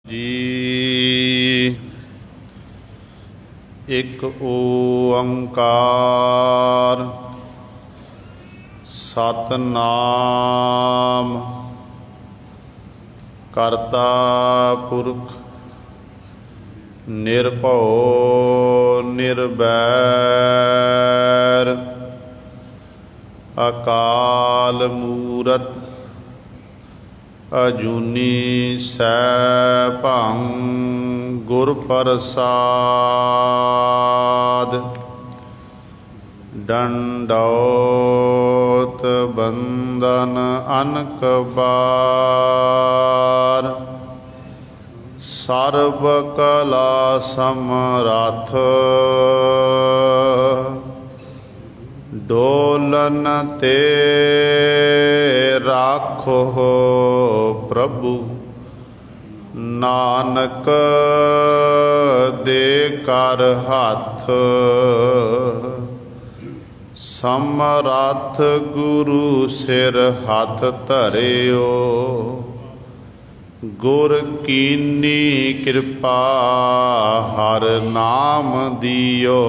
जी। एक ओंकार सतनाम करता पुरख निर्भौ निर्वैर अकाल मूरत अजूनी सैभं गुर प्रसाद। दंडौत बंदन अनक बार सर्व कला समरथ डोलन ते राखो प्रभु नानक दे कर हाथ। समरथ गुरु सिर हाथ धरियो गुर कीनी कृपा हर नाम दियो।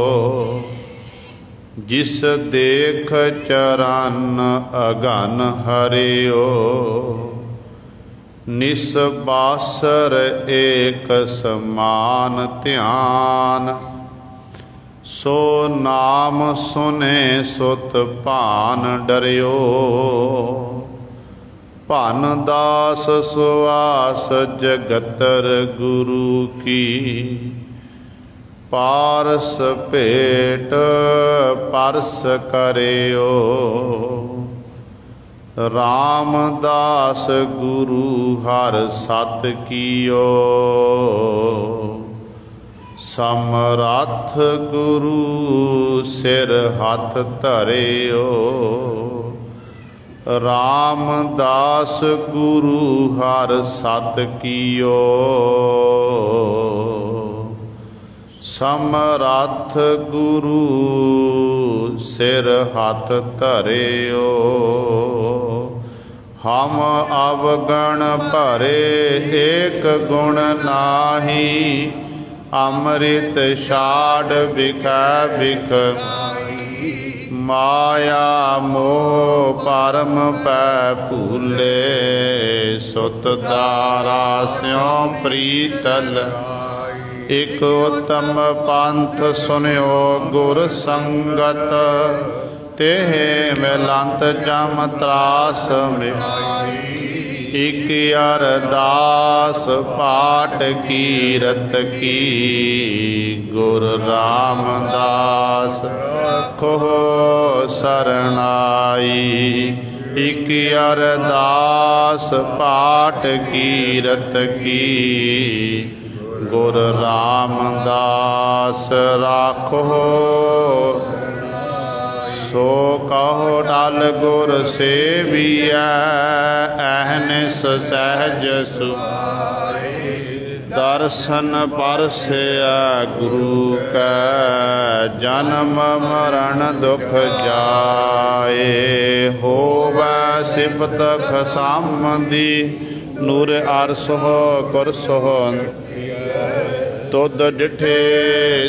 जिस देख चरण अगन हरियो निसबासर एक समान ध्यान। सो नाम सुने सुत भान डरियो भान दास सुआस जगतर गुरु की। पारस भेट परस करियो रामदास गुरु हर सत कियो। समरथ गुरु सिर हाथ धरियो रामदास गुरु हर सत कियो। समरथ गुरु सिर हाथ धरियो हम अवगण भरे एक गुण नाही। अमृत छाड़ बिखै बिख माया मोह परम पै भूले। सुत दारा स्यों प्रीतल एक उत्तम पंथ सुनियो गुर संगत। तेह मिलंत जम त्रास मिटाई। इक अरदास पाठ कीरत की गुर रामदास रखो सरनाई। इक अरदास पाठ कीरत की गुर रामदास राखो। सो कहो डल गुर सेविया अहनिस सहज सुहाए। दर्शन परसिया गुरु का जन्म मरण दुख जाए। होवै सिफत खसामदी नूर अरसो कुरसो। तुद डिठे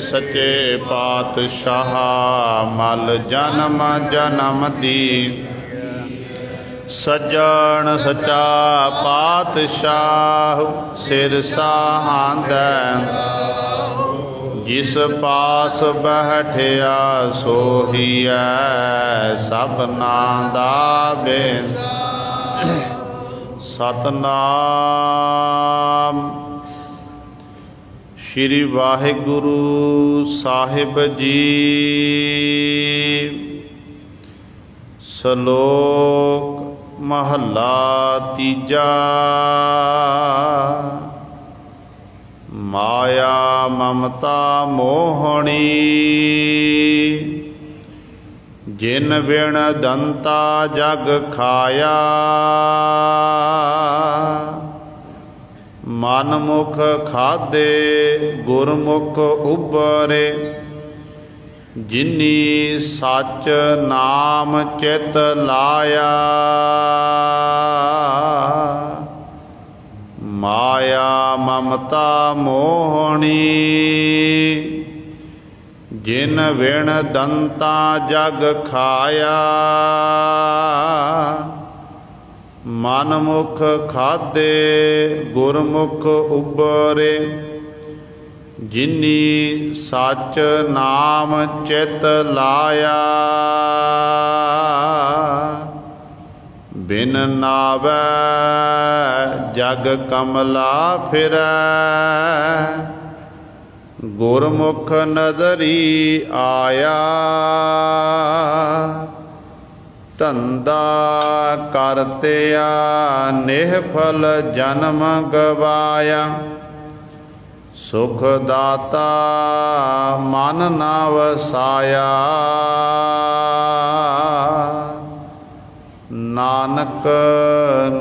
सच्चे पातशाह मल जन्म जन्म दी। सज्जन सच्चा पातशाह सिर साहांदै। जिस पास बैठिया सोहिया सबना दा बेन। सतनाम श्री वाहिगुरु साहिब जी। सलोक महला तीजा। माया ममता मोहनी जिन बिन दंता जग खाया। मनमुख खादे गुरमुख उबरे जिनी सच नाम चित लाया। माया ममता मोहनी जिन विण दंता जग खाया मन मुख खादे गुरमुख उबरे जिनी सच नाम चित लाया बिन नावै जग कमला फिरै गुरमुख नदरी आया धंधा करतिया निहफल जन्म गवाया सुख दाता मन न वसाया नानक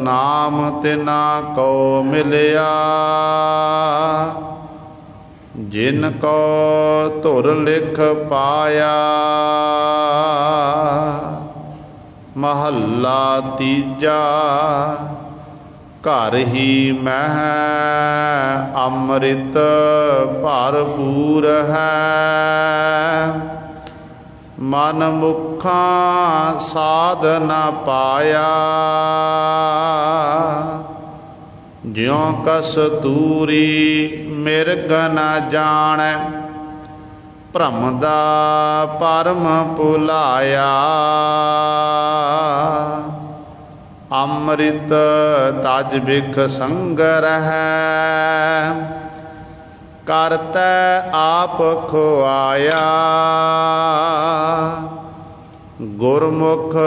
नाम तिना को मिलिया जिनको धुर लिख पाया महला तीजा घर ही मह अमृत भरपूर है मन मुखा साध न पाया ज्यों कस्तूरी मिर्ग न जाने भ्रम दा परम भुलाया अमृत तज बिख संग्रह करतै आप खुआया गुरमुख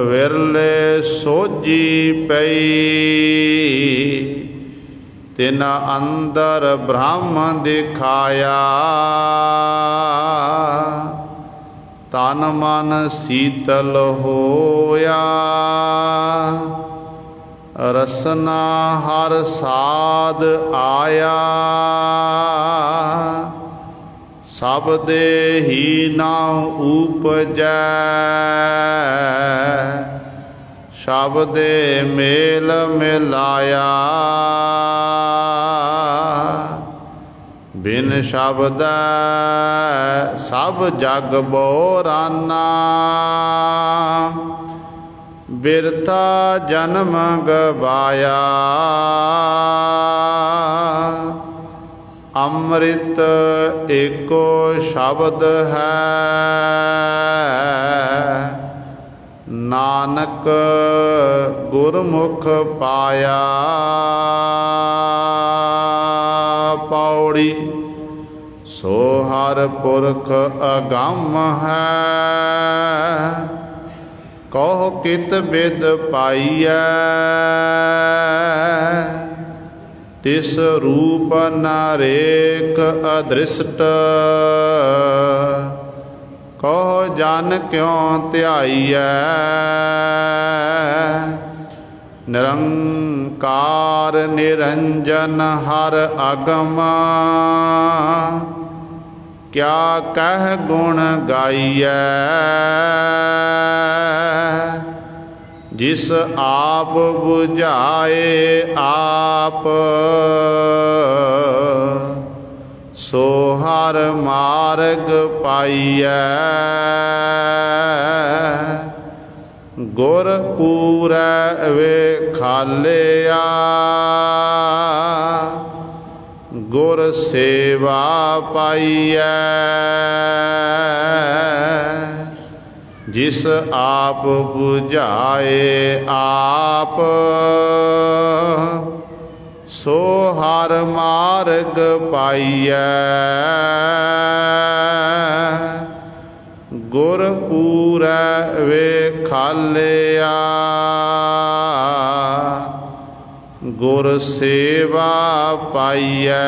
विरले सोजी पई तिन अंदर ब्रह्म दिखाया तन मन शीतल होया रसना हर साध आया सब देही नाम उपजै शब्दे मेल मिलाया बिन शब्द सब जग बोराना बिरथा जन्म गवाया अमृत एको शब्द है नानक गुरमुख पाया पौड़ी सो हर पुरख अगम है कहो कित बिद पाइयै तिस रूप नारेक अदृष्ट कहो जन क्यों ध्याइयै निरंकार निरंजन हर अगम क्या कह गुण गाइयै जिस आप बुझाए आप सो हर मार्ग पाइयै गुर पूरै वे खालिया गुर सेवा पाइयै जिस आप बुझाए आप सो हर मार्ग पाइयै गुर पूरै वे खालिया गुर सेवा पाइयै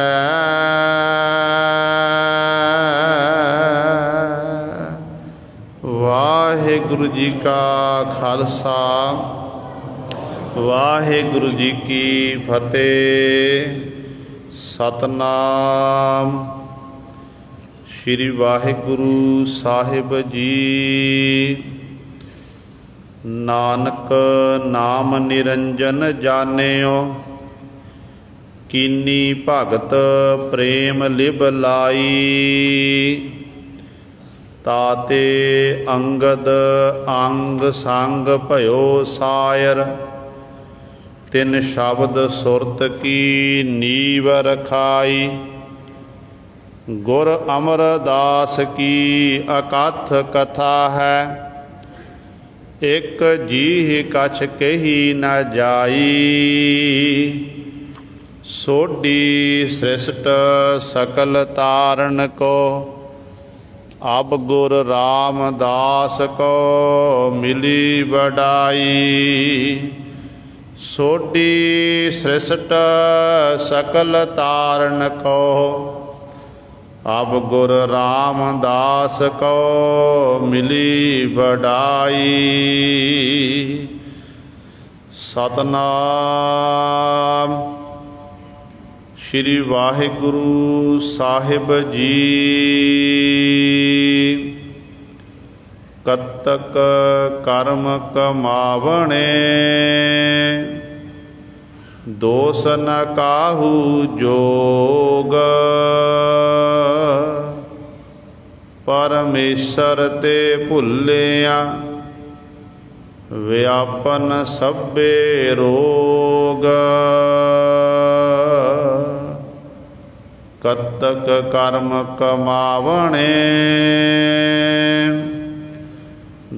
वाहिगुरु जी का खालसा वाहिगुरु जी की फतेह। सतनाम श्री वाहिगुरु साहिब जी। नानक नाम निरंजन जानियो कीनी भगत प्रेम लिब लाई। ताते अंगद अंग संग भयो सायर। तिन शब्द सुरत की नीव रखाई। गुर अमरदास की अकथ कथा है। एक जीह कछ कही न जाई। सोडी सृष्ट सकल तारण को। अब गुर रामदास को मिली बड़ाई। सोडी सृष्ट सकल तारण को। अब गुर रामदास को मिली बड़ाई। सतनाम श्री वाहिगुरु साहिब जी। कतक कर्म कमावणे। दोष न काहू जोग। परमेश्वर ते भुलिया। व्यापन सभे रोग। कतक कर्म कमावणे।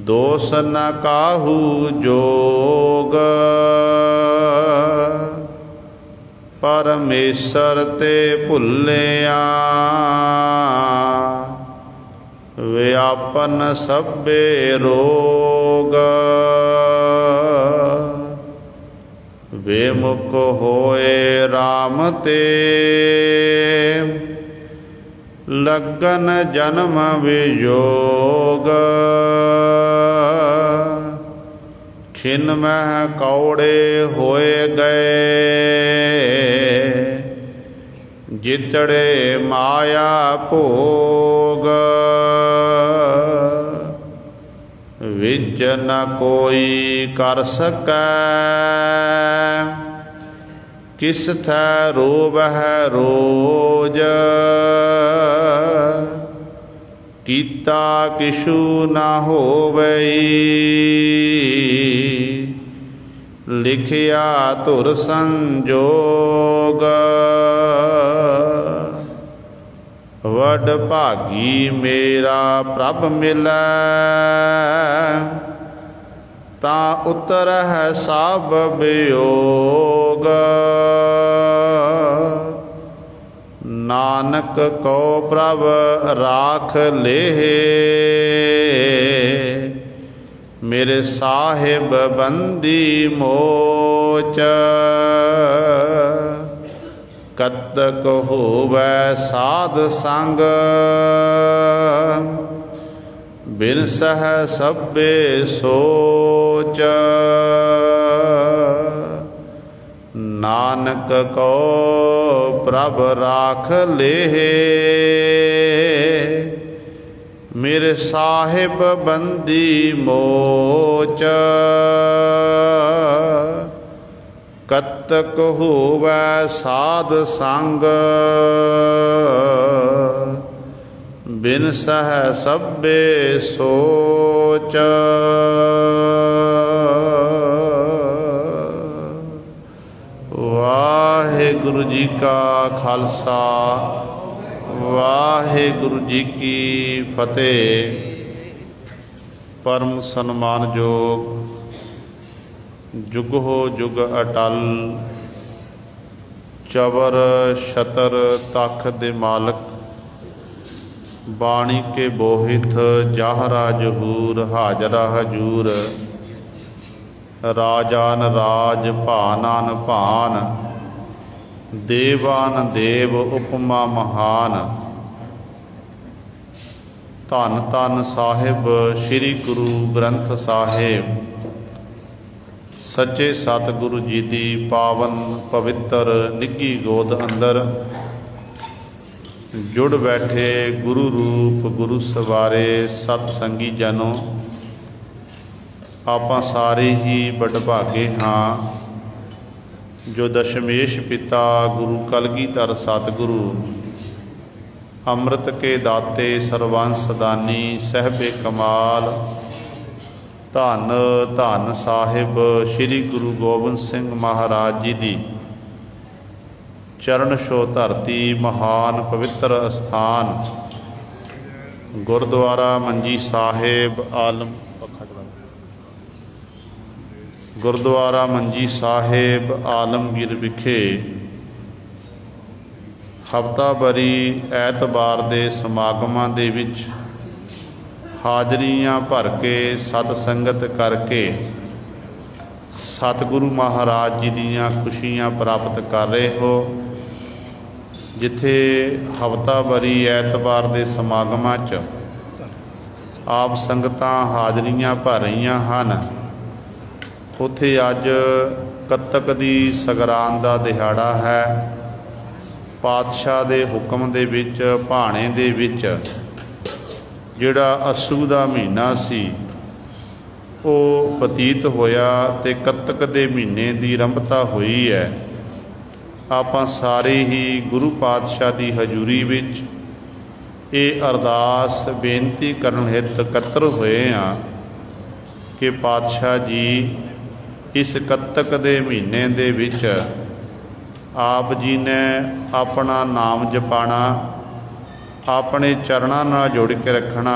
दोष न काहू जोग। परमेश्वर ते भुलिया। व्यापन सभे रोग। बेमुख होए राम ते। लगन जन्म वियोग। खिन मह कौड़े होए गए। जितड़े माया भोग। विच न कोई कर सकै। किस थै रोब है रोज। कीता किशु न होवई। लिखिया धुर संजोग। वड भागी मेरा प्रभ मिलै। ता उतर है सब वियोग। नानक को प्रभ राख लेह। मेरे साहिब बंदी मोच। कतक होवै साध संग। बिनसह सभे सोच। नानक को प्रभ राख लेह। मेरे साहिब बंदी मोच। कतक होवै साध संग। बिनसह सभे सोच। वाहिगुरु जी का खालसा वाहिगुरु जी की फतेह। परम सन्मानयोग जुगो जुग अटल चवर छतर तख दे मालक। बाणी के बोहित जाहरा जहूर हाजरा हजूर। राजान राज भानान भान। देवान देव उपमा महान। धन धन साहिब श्री गुरु ग्रंथ साहिब। सच्चे सतगुरु जी की पावन पवित्र निੱਘੀ गोद अंदर जुड़ बैठे गुरु रूप गुरु सवारे सतसंगी जनों। आपां सारे ही बड़भागे हाँ जो दशमेश पिता गुरु कलगीधर सतगुरु अमृत के दाते सर्वंस दानी सहबे कमाल धन धन साहिब श्री गुरु गोबिंद सिंह महाराज जी दी चरण छो धरती महान पवित्र स्थान गुरुद्वारा मंजी साहिब आलम गुरुद्वारा मंजी साहिब आलमगीर विखे हफ्तावारी ऐतबार के समागमां दे विच हाजरियां भर के सत संगत करके सतगुरु महाराज जी दीयां खुशियां प्राप्त कर रहे हो। जिथे हफ्तावारी ऐतबार के समागमां च आप संगतां हाजरियां भर रहीआं हन, उत्थे अज कत्तक दी सगरांद दा दिहाड़ा है। पातशाह दे हुक्म दे विच भाणे दे विच जिहड़ा अस्सू दा महीना सी वो बतीत होया ते कत्तक दे महीने दी आरंभता हुई है। आपां सारे ही गुरु पातशाह दी हजूरी विच ये अरदास बेनती करन हित इकत्तर होए हां कि पातशाह जी इस कत्तक दे महीने दे विच आप जी ने अपना नाम जपाना, अपने चरणों नाल जोड़ के रखना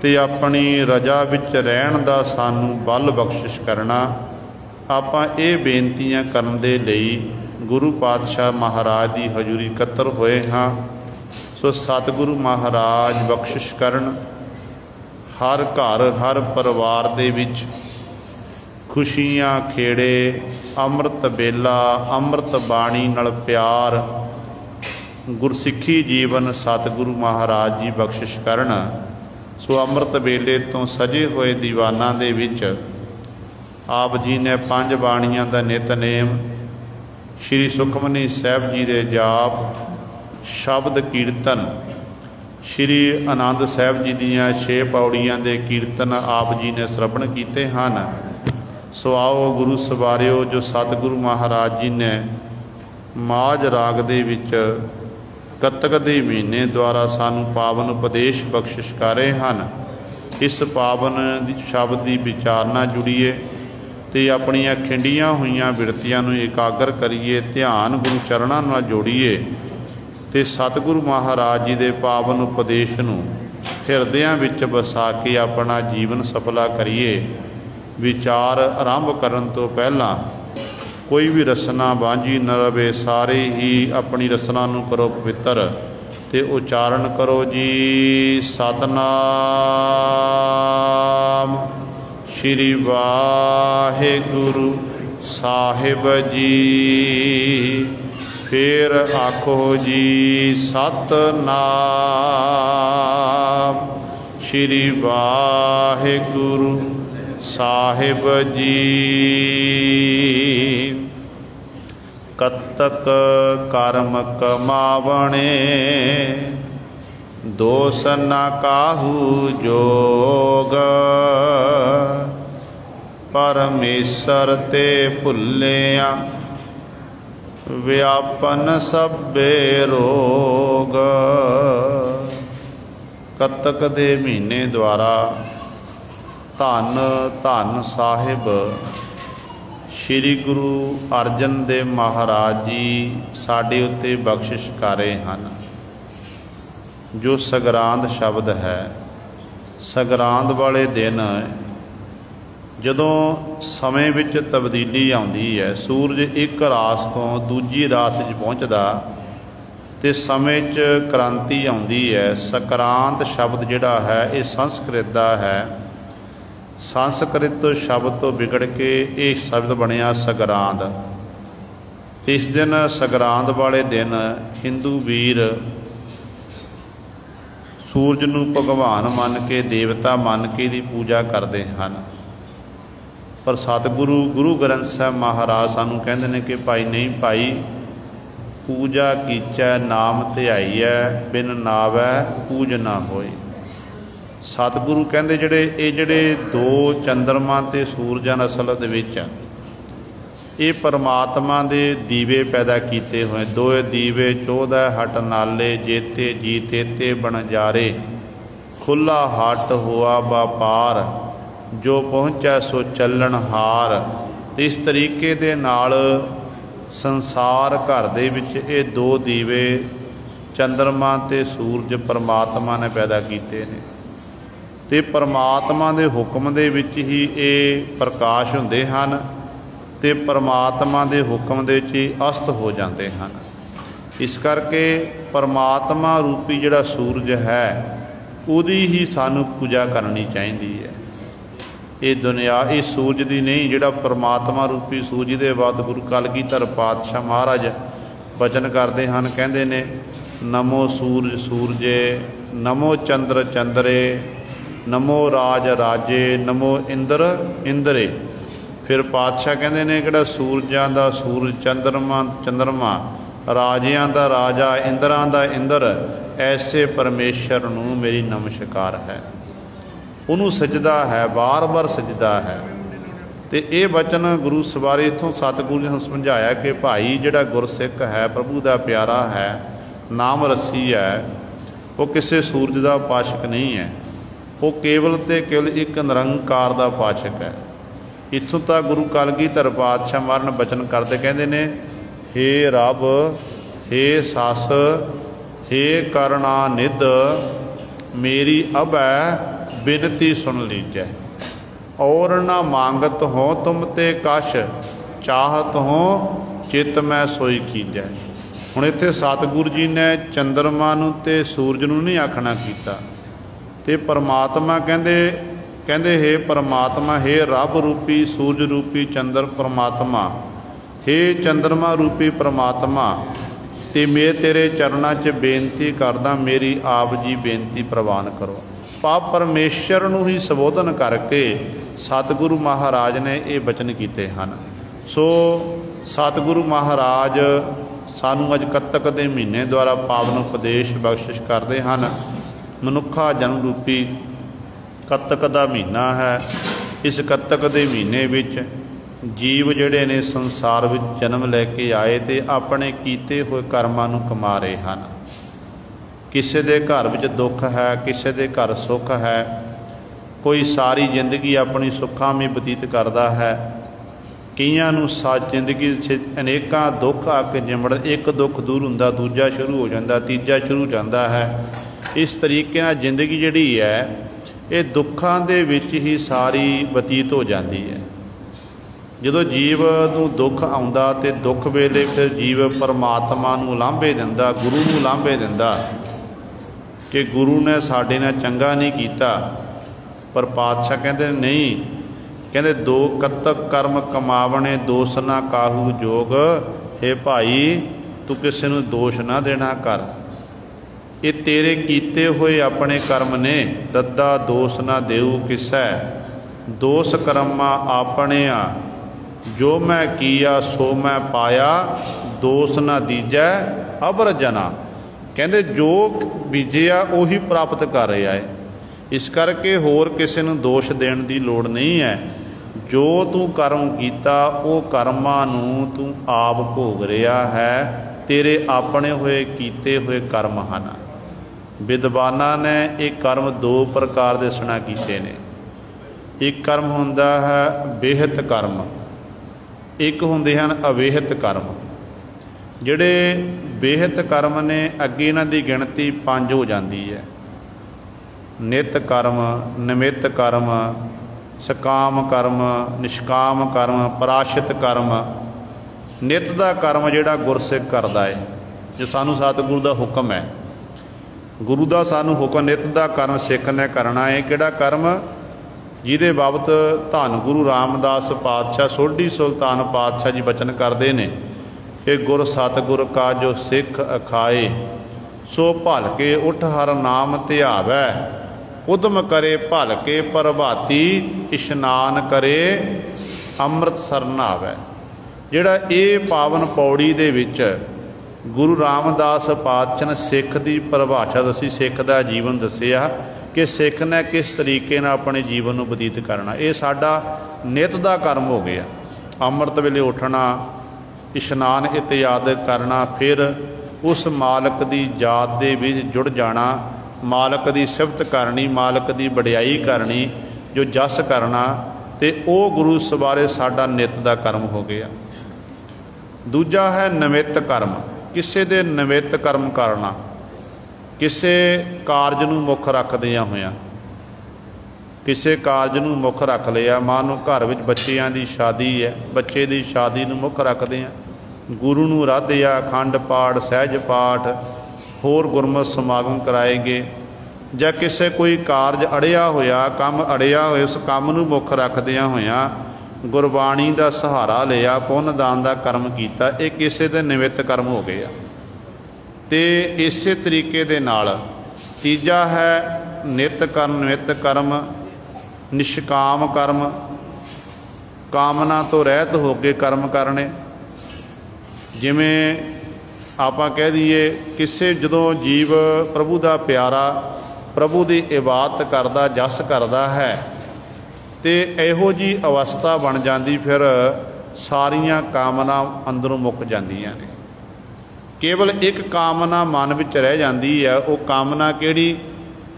ते अपनी रजा विच रहन दा सानू बल बख्शिश करना। आपां ये बेनतियां करन दे लई गुरु पातशाह महाराज की हजूरी इकत्तर होए हाँ। सो सतगुरु महाराज बख्शिश करन, हर घर हर परिवार दे विच खुशियां खेड़े अमृत बेला अमृत बाणी नाल प्यार गुरसिੱਖੀ जीवन सतगुरु महाराज जी बख्शिश करन। सो अमृत बेले तो सजे हुए दीवाना दे विच आप जी ने 5 बाणियां दा नितनेम श्री सुखमनी साहब जी दे जाप शब्द कीर्तन श्री आनंद साहब जी दियां 6 पौड़ियां दे कीर्तन आप जी ने श्रवण कीते हन। सो आओ गुरु सवारियो जो सतगुरु महाराज जी ने माज राग दे विच कत्तक दे महीने द्वारा सानू पावन उपदेश बख्शिश कर रहे हैं। इस पावन शब्द की विचारना जुड़ीए तो अपनियां खिंडियां हुई बिरतियां नूं एकागर करिए, ध्यान गुरु चरणों नाल जोड़ीए तो सतगुरु महाराज जी के पावन उपदेश नूं हिरदियां विच बसा के अपना जीवन सफला करिए। विचार आरंभ करन तो पहला कोई भी रसना बांझी न रवे, सारे ही अपनी रसना नूं करो पवित्र ते उचारण करो जी सतनाम श्री वाहिगुरु साहिब जी। फिर आखो जी सतनाम श्री वाहिगुरु साहिब जी। कत्तक कर्म कमावणे दोष न काहू जोग, परमेश्वर ते भुलिया व्यापन सभे रोग। कत्तक दे महीने द्वारा धन धन साहिब श्री गुरु अर्जन देव महाराज जी साडे उत्ते बख्शिश कर रहे हैं। जो सगरांद शब्द है, सगरांद वाले दिन जदों समय विच तब्दीली आउंदी है, सूरज एक रात तो दूजी रात पहुँचदा ते समय च क्रांति आउंदी है। सकरांत शब्द जिहड़ा है ये संस्कृत का है। संस्कृत शब्द तो बिगड़ के ये शब्द बनिया सगरांद। इस दिन सगरांद वाले दिन हिंदू वीर सूरज नूं भगवान मन के देवता मन के दी पूजा करते हैं। पर सतगुरु गुरु ग्रंथ साहब महाराज सानू कहते हैं कि भाई नहीं भाई, पूजा कीचै नाम ध्याई है, बिन नावै पूज ना होए। सतगुरु कहते जिहड़े दो चंद्रमा ते सूरजां असल दे विच ये परमात्मा दे दीवे पैदा किए हुए। दोए दीवे 14 हट नाले, जेते जी तेते बनजारे, खुला हट हुआ व्यापार, जो पहुँचा सो चलन हार। इस तरीके दे नाल संसार घर दे विच ये दो दीवे चंद्रमा ते सूरज परमात्मा ने पैदा किए ने, ते परमात्मा दे हुक्म दे विच ही ये प्रकाश हुंदे हन, ते परमात्मा दे हुक्म दे विच ही अस्त हो जाते हैं। इस करके परमात्मा रूपी जिहड़ा सूरज है उहदी ही सानू पूजा करनी चाहिए है। ये दुनिया इस सूरज की नहीं, जिहड़ा परमात्मा रूपी सूरज दे बाद गुरु कलगीधर पातशाह महाराज वचन करते हैं, कहते ने नमो सूरज सूरजे, नमो चंद्र चंद्रे, नमो राज राजे, नमो इंद्र इंद्रे। फिर पातशाह कहते ने कि सूरजां दा सूरज, चंद्रमा चंद्रमा, राजियां दा राजा, इंद्रां दा इंद्र, ऐसे परमेश्वर नूं मेरी नमस्कार है। उन्होंने सजदा है, बार बार सजदा है। तो ये वचन गुरु सवारी इतों सतगुरु ने समझाया कि भाई जिहड़ा गुरसिख है, प्रभु का प्यारा है, नाम रसी है, वो किसी सूरज का उपासक नहीं है, वो केवल तो केवल एक निरंकार का उपासक है। इत्थों तक गुरु कलगीधर पातशाह महाराज ने वचन करते कहते ने, हे रब, हे सस, हे करुणा निध, मेरी अबै बिनती सुन लीजै, और न मांगत हो तुम ते कछ, चाहत हो चित मैं सोई कीजै। हुण इत्थे सतगुरु जी ने चंद्रमा नूं ते सूरज नूं नहीं आखना कीता, ते परमात्मा कहंदे हे परमात्मा, हे रब रूपी सूरज रूपी चंद्र परमात्मा, हे चंद्रमा रूपी परमात्मा, ते मैं तेरे चरणों च बेनती करदा, मेरी आप जी बेनती प्रवान करो। पाप परमेश्वर नूं ही संबोधन करके सतगुरु महाराज ने ये वचन किए हैं। सो सतगुरु महाराज सानू अज कत्तक के महीने द्वारा पावन उपदेश बख्शिश करते हैं। मनुखा जन्म रूपी कत्तक का महीना है। इस कत्तक के महीने विच जीव जिहड़े ने संसार विच जन्म लैके आए तो अपने कीते हुए कर्मां नूं कमा रहे हैं। किसी के घर विच दुख है, किसी के घर सुख है, कोई सारी जिंदगी अपनी सुखां में बतीत करता है, कईयां नूं जिंदगी अनेकां दुख आके जिमड़, एक दुख दूर हुंदा दूजा शुरू हो जाता, तीजा शुरू हो जाता है। इस तरीके नाल जिंदगी जिहड़ी है ये दुखां दे विच ही सारी बतीत हो जाती है। जदों जीव नूं दुख आउंदा ते दुख वेले फिर जीव परमात्मा नूं लांभे दिंदा, गुरु नूं लांभे दिंदा कि गुरु ने साडे नाल चंगा नहीं कीता। पर पातशाह कहते नहीं, कहते दो कत्तक कर्म कमावने दोष ना काहू जोग, हे भाई तू किसी नूं दोष ना देना कर, ये तेरे कीते हुए अपने कर्म ने, दद्दा दोष ना देऊ किसै, दोष कर्मा आपने आ, जो मैं किया सो मैं पाया, दोष ना दीजै अबर जना। कहते जो बीजिया उही प्राप्त कर रहा है। इस करके होर किसी नूं दोष देण दी लोड़ नहीं है। जो तू कर्म कीता वो कर्मां नूं तू आप भोग रहा है, तेरे अपने हुए कीते हुए कर्म हैं। विद्वानां ने एक कर्म दो प्रकार दे सुना कीते ने। एक कर्म हुंदा है बेहत कर्म, एक हुंदे हन अवेहत कर्म। जिहड़े बेहत कर्म ने अगे इन्हां दी गिणती 5 हो जाती है। नित कर्म, निमित कर्म, सकाम कर्म, निष्काम कर्म, पराशित कर्म। नित का कर्म जिहड़ा गुरसिख करदा है, जो सानू सतगुरु का हुक्म है, गुरु का सानू हुक्म, नित का कर्म सिख ने करना है। किहड़ा कर्म? जिहदे बाबत धन गुरु रामदास पातशाह सोढ़ी सुल्तान पातशाह जी बचन करते हैं कि गुर सतगुर का जो सिख अखाए, सो भल के उठ हर नाम ध्यावै, उदम करे भल के प्रभाती, इशनान करे अमृत सर नहावै। जिहड़ा ये पावन पौड़ी दे विच गुरु रामदास पातशाह ने सिख की परिभाषा दसी, सिख का जीवन दसिया कि सिख ने किस तरीके अपने जीवन को बतीत करना। ये साडा नित का कर्म हो गया। ਅੰਮ੍ਰਿਤ ਵੇਲੇ ਉੱਠਣਾ, ਇਸ਼ਨਾਨ ਇਤਿਆਦਿ ਕਰਨਾ, ਫਿਰ ਉਸ ਮਾਲਕ ਦੀ ਯਾਦ ਦੇ ਵਿੱਚ ਜੁੜ ਜਾਣਾ, ਮਾਲਕ ਦੀ ਸਿਫਤ ਕਰਨੀ, ਮਾਲਕ ਦੀ ਵਡਿਆਈ ਕਰਨੀ, ਜੋ ਜਸ ਕਰਨਾ, ਤੇ ਉਹ ਗੁਰੂ ਸਵਾਰੇ ਸਾਡਾ ਨਿੱਤ ਦਾ ਕਰਮ ਹੋ ਗਿਆ। ਦੂਜਾ ਹੈ ਨਿਮਿੱਤ ਕਰਮ, ਕਿਸੇ ਦੇ ਨਿਮਿੱਤ ਕਰਮ ਕਰਨਾ, ਕਿਸੇ ਕਾਰਜ ਨੂੰ ਮੁੱਖ ਰੱਖਦਿਆਂ ਹੋਇਆਂ। ਕਿਸੇ ਕਾਰਜ ਨੂੰ ਮੁੱਖ ਰੱਖ ਲਿਆ, ਮਾਂ ਨੂੰ ਘਰ ਵਿੱਚ ਬੱਚਿਆਂ ਦੀ ਸ਼ਾਦੀ ਹੈ, ਬੱਚੇ ਦੀ ਸ਼ਾਦੀ ਨੂੰ ਮੁੱਖ ਰੱਖਦੇ ਆ, ਗੁਰੂ ਨੂੰ ਰਾਧਿਆ, ਅਖੰਡ ਪਾਠ, ਸਹਿਜ ਪਾਠ, ਹੋਰ ਗੁਰਮਤਿ ਸਮਾਗਮ ਕਰਾਏ ਗਏ। ਜਾਂ ਕਿਸੇ ਕੋਈ ਕਾਰਜ ਅੜਿਆ ਹੋਇਆ, ਕੰਮ ਅੜਿਆ ਹੋਇਆ, ਉਸ ਕੰਮ ਨੂੰ ਮੁੱਖ ਰੱਖਦਿਆਂ ਹੋਇਆਂ ਗੁਰਬਾਣੀ ਦਾ ਸਹਾਰਾ ਲਿਆ, ਪੁੰਨ ਦਾਨ ਦਾ ਕਰਮ ਕੀਤਾ, ਇਹ ਕਿਸੇ ਦੇ ਨਿਮਿੱਤ ਕਰਮ ਹੋ ਗਏ ਆ। ਤੇ ਇਸੇ ਤਰੀਕੇ ਦੇ ਨਾਲ ਤੀਜਾ ਹੈ ਨਿੱਤ ਕਰਮ, ਨਿਮਿੱਤ ਕਰਮ, ਨਿਸ਼ਕਾਮ ਕਰਮ, ਕਾਮਨਾ ਤੋਂ ਰਹਿਤ ਹੋ ਕੇ ਕਰਮ ਕਰਨੇ। ਜਿਵੇਂ ਆਪਾਂ ਕਹਿ ਦਈਏ, ਕਿਸੇ ਜਦੋਂ ਜੀਵ ਪ੍ਰਭੂ ਦਾ ਪਿਆਰਾ, ਪ੍ਰਭੂ ਦੀ ਇਬਾਦਤ ਕਰਦਾ, ਜਸ ਕਰਦਾ ਹੈ, ਤੇ ਇਹੋ ਜਿਹੀ ਅਵਸਥਾ ਬਣ ਜਾਂਦੀ, ਫਿਰ ਸਾਰੀਆਂ ਕਾਮਨਾ ਅੰਦਰੋਂ ਮੁੱਕ ਜਾਂਦੀਆਂ ਨੇ। ਕੇਵਲ ਇੱਕ ਕਾਮਨਾ ਮਨ ਵਿੱਚ ਰਹਿ ਜਾਂਦੀ ਹੈ। ਉਹ ਕਾਮਨਾ ਕਿਹੜੀ?